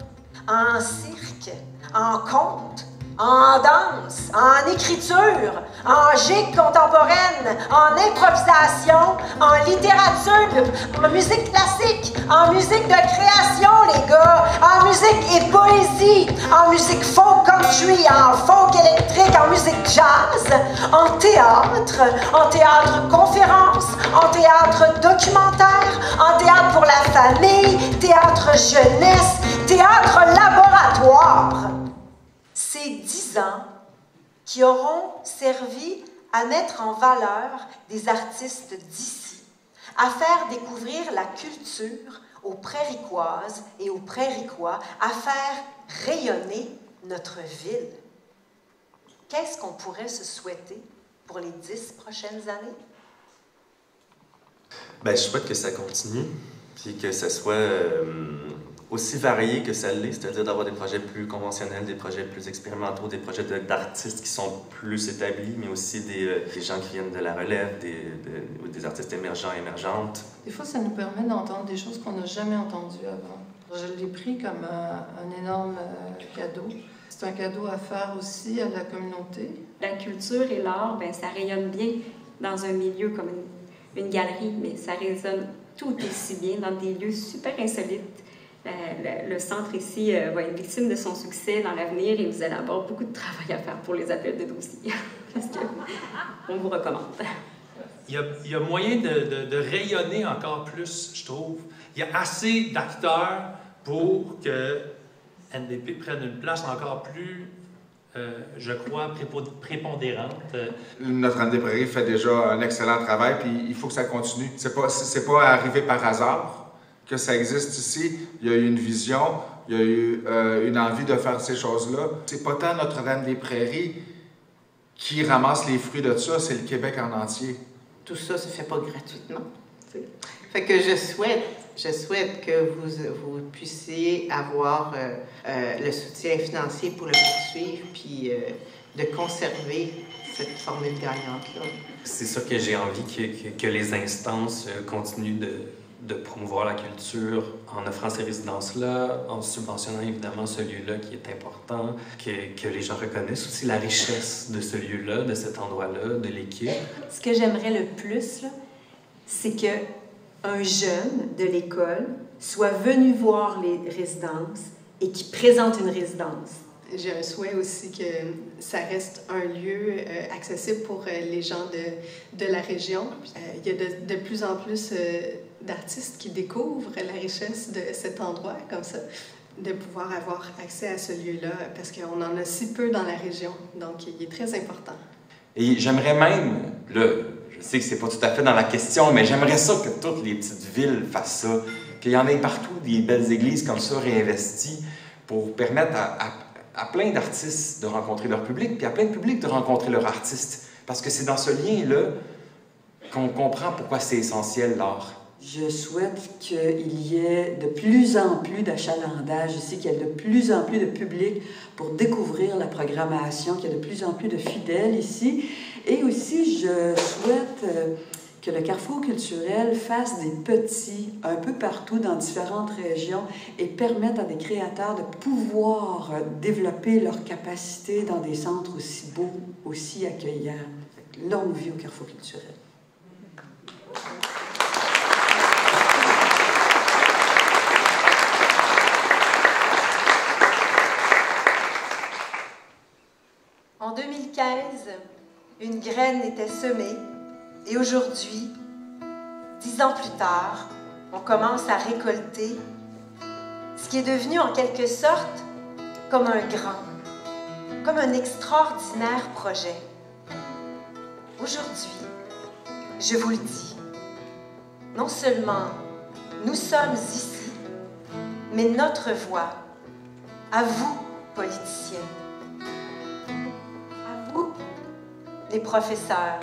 en cirque, en conte, en danse, en écriture, en gigue contemporaine, en improvisation, en littérature, en musique classique, en musique de création, les gars, en musique et poésie, en musique folk country, en folk électrique, en musique jazz, en théâtre conférence, en théâtre documentaire, en théâtre pour la famille, théâtre jeunesse, théâtre laboratoire. Ces 10 ans qui auront servi à mettre en valeur des artistes d'ici, à faire découvrir la culture aux Préricoises et aux Préricois, à faire rayonner notre ville. Qu'est-ce qu'on pourrait se souhaiter pour les 10 prochaines années? Ben, je souhaite que ça continue, puis que ça soit aussi varié que ça l'est, c'est-à-dire d'avoir des projets plus conventionnels, des projets plus expérimentaux, des projets d'artistes qui sont plus établis, mais aussi des gens qui viennent de la relève, des artistes émergents, émergentes. Des fois, ça nous permet d'entendre des choses qu'on n'a jamais entendues avant. Je l'ai pris comme un énorme cadeau. C'est un cadeau à faire aussi à la communauté. La culture et l'art, ben, ça rayonne bien dans un milieu comme une galerie, mais ça résonne tout aussi bien dans des lieux super insolites. Le centre ici va être victime de son succès dans l'avenir et vous allez avoir beaucoup de travail à faire pour les appels de dossier. Parce qu'on vous recommande. Il y a moyen de rayonner encore plus, je trouve. Il y a assez d'acteurs pour que NDP prenne une place encore plus, je crois, prépondérante. Notre-Dame des Prairies fait déjà un excellent travail, puis il faut que ça continue. C'est pas arrivé par hasard que ça existe ici. Il y a eu une vision, il y a eu une envie de faire ces choses-là. C'est pas tant Notre-Dame des Prairies qui ramasse les fruits de ça, c'est le Québec en entier. Tout ça se fait pas gratuitement. Fait que je souhaite que vous puissiez avoir le soutien financier pour le poursuivre, puis de conserver cette formule gagnante-là. C'est ça que j'ai envie, que les instances continuent de promouvoir la culture en offrant ces résidences-là, en subventionnant évidemment ce lieu-là qui est important, que les gens reconnaissent aussi la richesse de ce lieu-là, de cet endroit-là, de l'équipe. Ce que j'aimerais le plus, c'est qu'un jeune de l'école soit venu voir les résidences et qui présente une résidence. J'ai un souhait aussi que ça reste un lieu accessible pour les gens de la région. Il y a de plus en plus d'artistes qui découvrent la richesse de cet endroit, comme ça, de pouvoir avoir accès à ce lieu-là, parce qu'on en a si peu dans la région, donc il est très important. Et j'aimerais même, là, je sais que c'est pas tout à fait dans la question, mais j'aimerais ça que toutes les petites villes fassent ça, qu'il y en ait partout des belles églises comme ça réinvesties pour permettre à plein d'artistes de rencontrer leur public, puis à plein de publics de rencontrer leur artiste. Parce que c'est dans ce lien-là qu'on comprend pourquoi c'est essentiel, l'art. Je souhaite qu'il y ait de plus en plus d'achalandage ici, qu'il y ait de plus en plus de public pour découvrir la programmation, qu'il y ait de plus en plus de fidèles ici. Et aussi, je souhaite que le Carrefour culturel fasse des petits un peu partout dans différentes régions et permette à des créateurs de pouvoir développer leur capacité dans des centres aussi beaux, aussi accueillants. Longue vie au Carrefour culturel. En 2015, une graine était semée et aujourd'hui, 10 ans plus tard, on commence à récolter ce qui est devenu en quelque sorte comme un grand, comme un extraordinaire projet. Aujourd'hui, je vous le dis, non seulement nous sommes ici, mais notre voix, à vous, politiciens, à vous, les professeurs,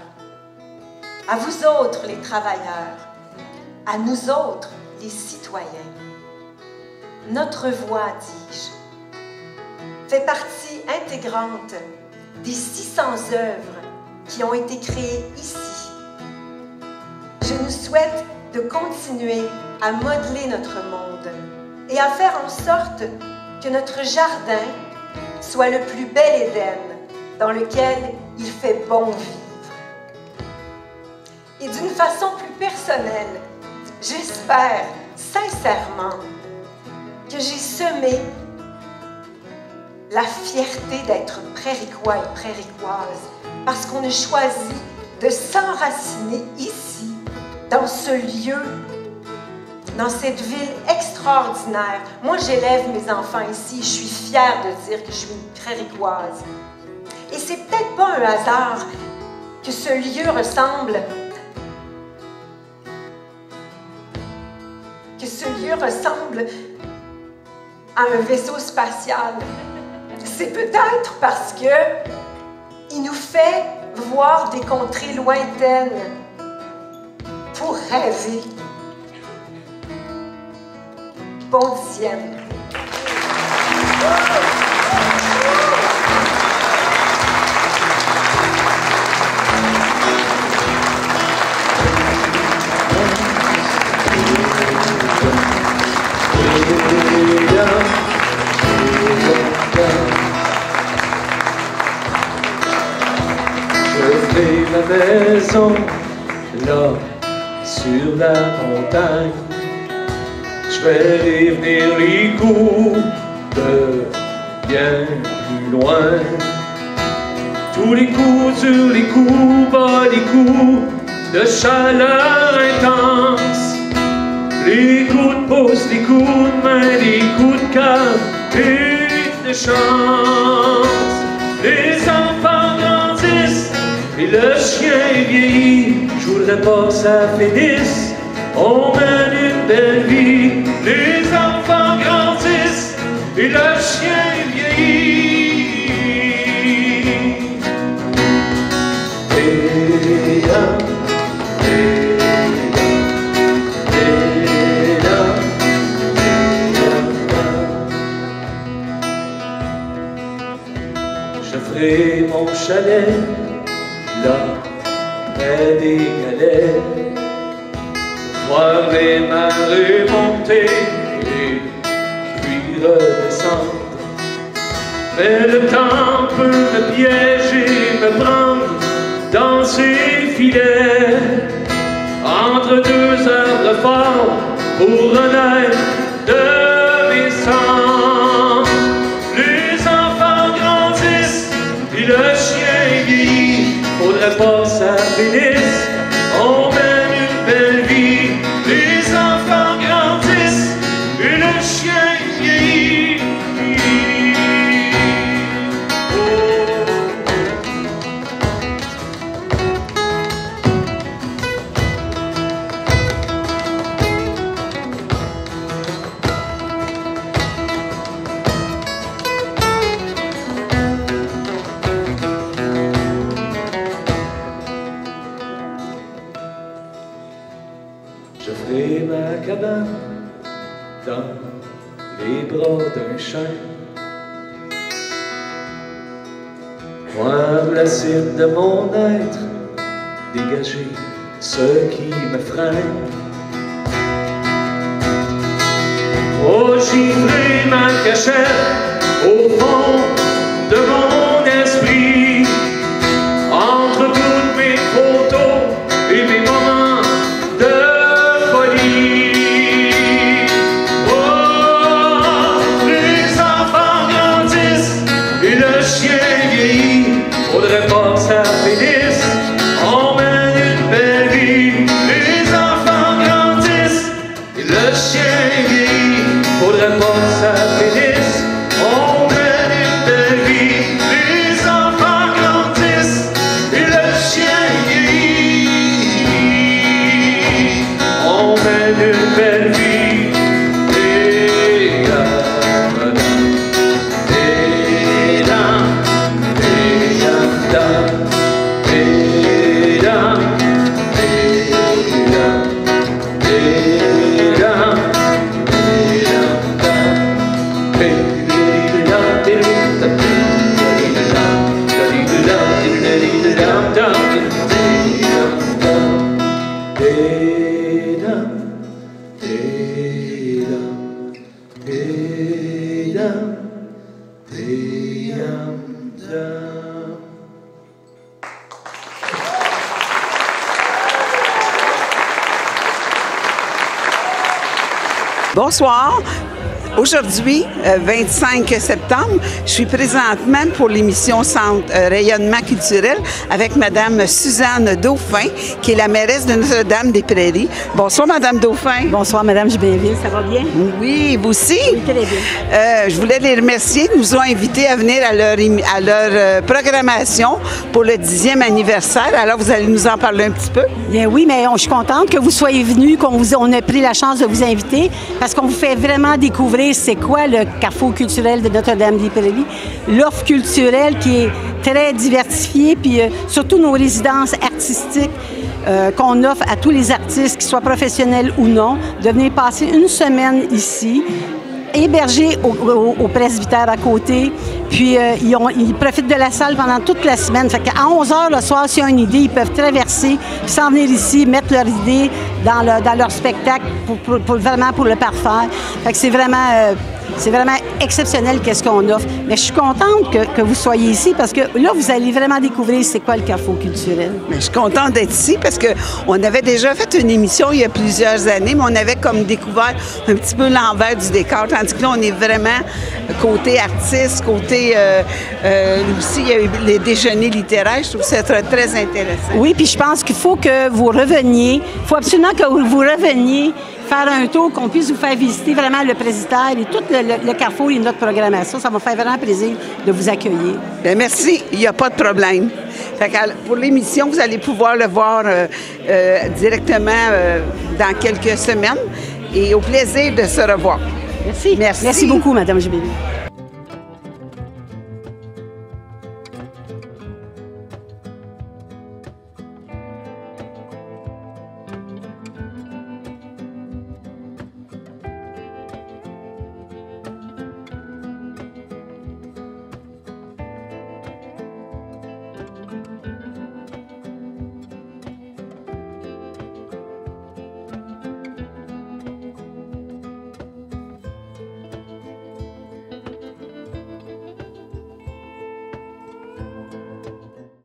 à vous autres, les travailleurs, à nous autres, les citoyens. Notre voix, dis-je, fait partie intégrante des 600 œuvres qui ont été créées ici. Je nous souhaite de continuer à modeler notre monde et à faire en sorte que notre jardin soit le plus bel Éden dans lequel il fait bon vivre. Et d'une façon plus personnelle, j'espère sincèrement que j'ai semé la fierté d'être préricois et préricoise parce qu'on a choisi de s'enraciner ici, dans ce lieu, dans cette ville extraordinaire. Moi, j'élève mes enfants ici, je suis fière de dire que je suis une préricoise. Et c'est peut-être pas un hasard que ce lieu ressemble à un vaisseau spatial. C'est peut-être parce que il nous fait voir des contrées lointaines pour rêver. Bon 10e. Je fais ma maison là sur la montagne. Je vais venir les coups de bien plus loin. Tous les coups sur les coups, bas les coups de chaleur intense. Les coups de pouce, les coups de main, les coups de cœur et de chance. Les enfants grandissent et le chien vieillit. Je voudrais pas que ça finisse, on mène une belle vie. Les enfants grandissent et le chien vieillit. Et là, je ferai mon chalet là, près des galets, voir les marées monter et puis redescendre. Mais le temps peut me piéger, me prendre dans ses filets, entre deux arbres forts pour renaître de mes cendres. Les enfants faudrait pas que ça finisse. On mène une belle vie, les enfants grandissent et le chien vieillit. Je ferai ma cabane dans les bras d'un chêne. Moi, l'acide de mon être, dégager ce qui me freine. Oh, j'y ferai ma cachette au fond de mon esprit, entre toutes mes photos et mes moments de folie. Oh, les enfants grandissent et le chien vieillit. Faudrait pas que ça finisse. On mène une belle vie. Les enfants grandissent et le chien vieillit. Faudrait pas que ça finisse. On mène une belle vie. Les enfants grandissent et le chien vieillit. On mène une belle vie. Bonsoir. Aujourd'hui, 25 septembre, je suis présentement pour l'émission Centre Rayonnement culturel avec Mme Suzanne Dauphin, qui est la mairesse de Notre-Dame-des-Prairies. Bonsoir, Mme Dauphin. Bonsoir, Mme Jubainville. Ça va bien? Oui, vous aussi? Oui, très bien. Je voulais les remercier. Ils nous ont invités à venir à leur programmation pour le 10e anniversaire. Alors, vous allez nous en parler un petit peu? Bien oui, mais je suis contente que vous soyez venus, on a pris la chance de vous inviter parce qu'on vous fait vraiment découvrir c'est quoi le carrefour culturel de Notre-Dame-des-Prairies, l'offre culturelle qui est très diversifiée, puis surtout nos résidences artistiques qu'on offre à tous les artistes, qu'ils soient professionnels ou non, de venir passer une semaine ici, hébergés au presbytère à côté, puis ils profitent de la salle pendant toute la semaine. Fait qu'à 11h le soir, s'ils ont une idée, ils peuvent traverser, puis s'en venir ici, mettre leur idée dans leur spectacle vraiment pour le parfaire. Fait que c'est vraiment exceptionnel qu'est-ce qu'on offre. Mais je suis contente que vous soyez ici parce que là, vous allez vraiment découvrir c'est quoi le carrefour culturel. Mais je suis contente d'être ici parce qu'on avait déjà fait une émission il y a plusieurs années, mais on avait comme découvert un petit peu l'envers du décor. Tandis que là, on est vraiment côté artiste, côté aussi, il y a eu les déjeuners littéraires. Je trouve ça très intéressant. Oui, puis je pense qu'il faut que vous reveniez. Il faut absolument que vous reveniez faire un tour, qu'on puisse vous faire visiter vraiment le presbytère et tout le carrefour et notre programmation. Ça va faire vraiment plaisir de vous accueillir. Bien, merci. Il n'y a pas de problème. Fait que pour l'émission, vous allez pouvoir le voir directement dans quelques semaines et au plaisir de se revoir. Merci. Merci beaucoup, Mme Jubainville.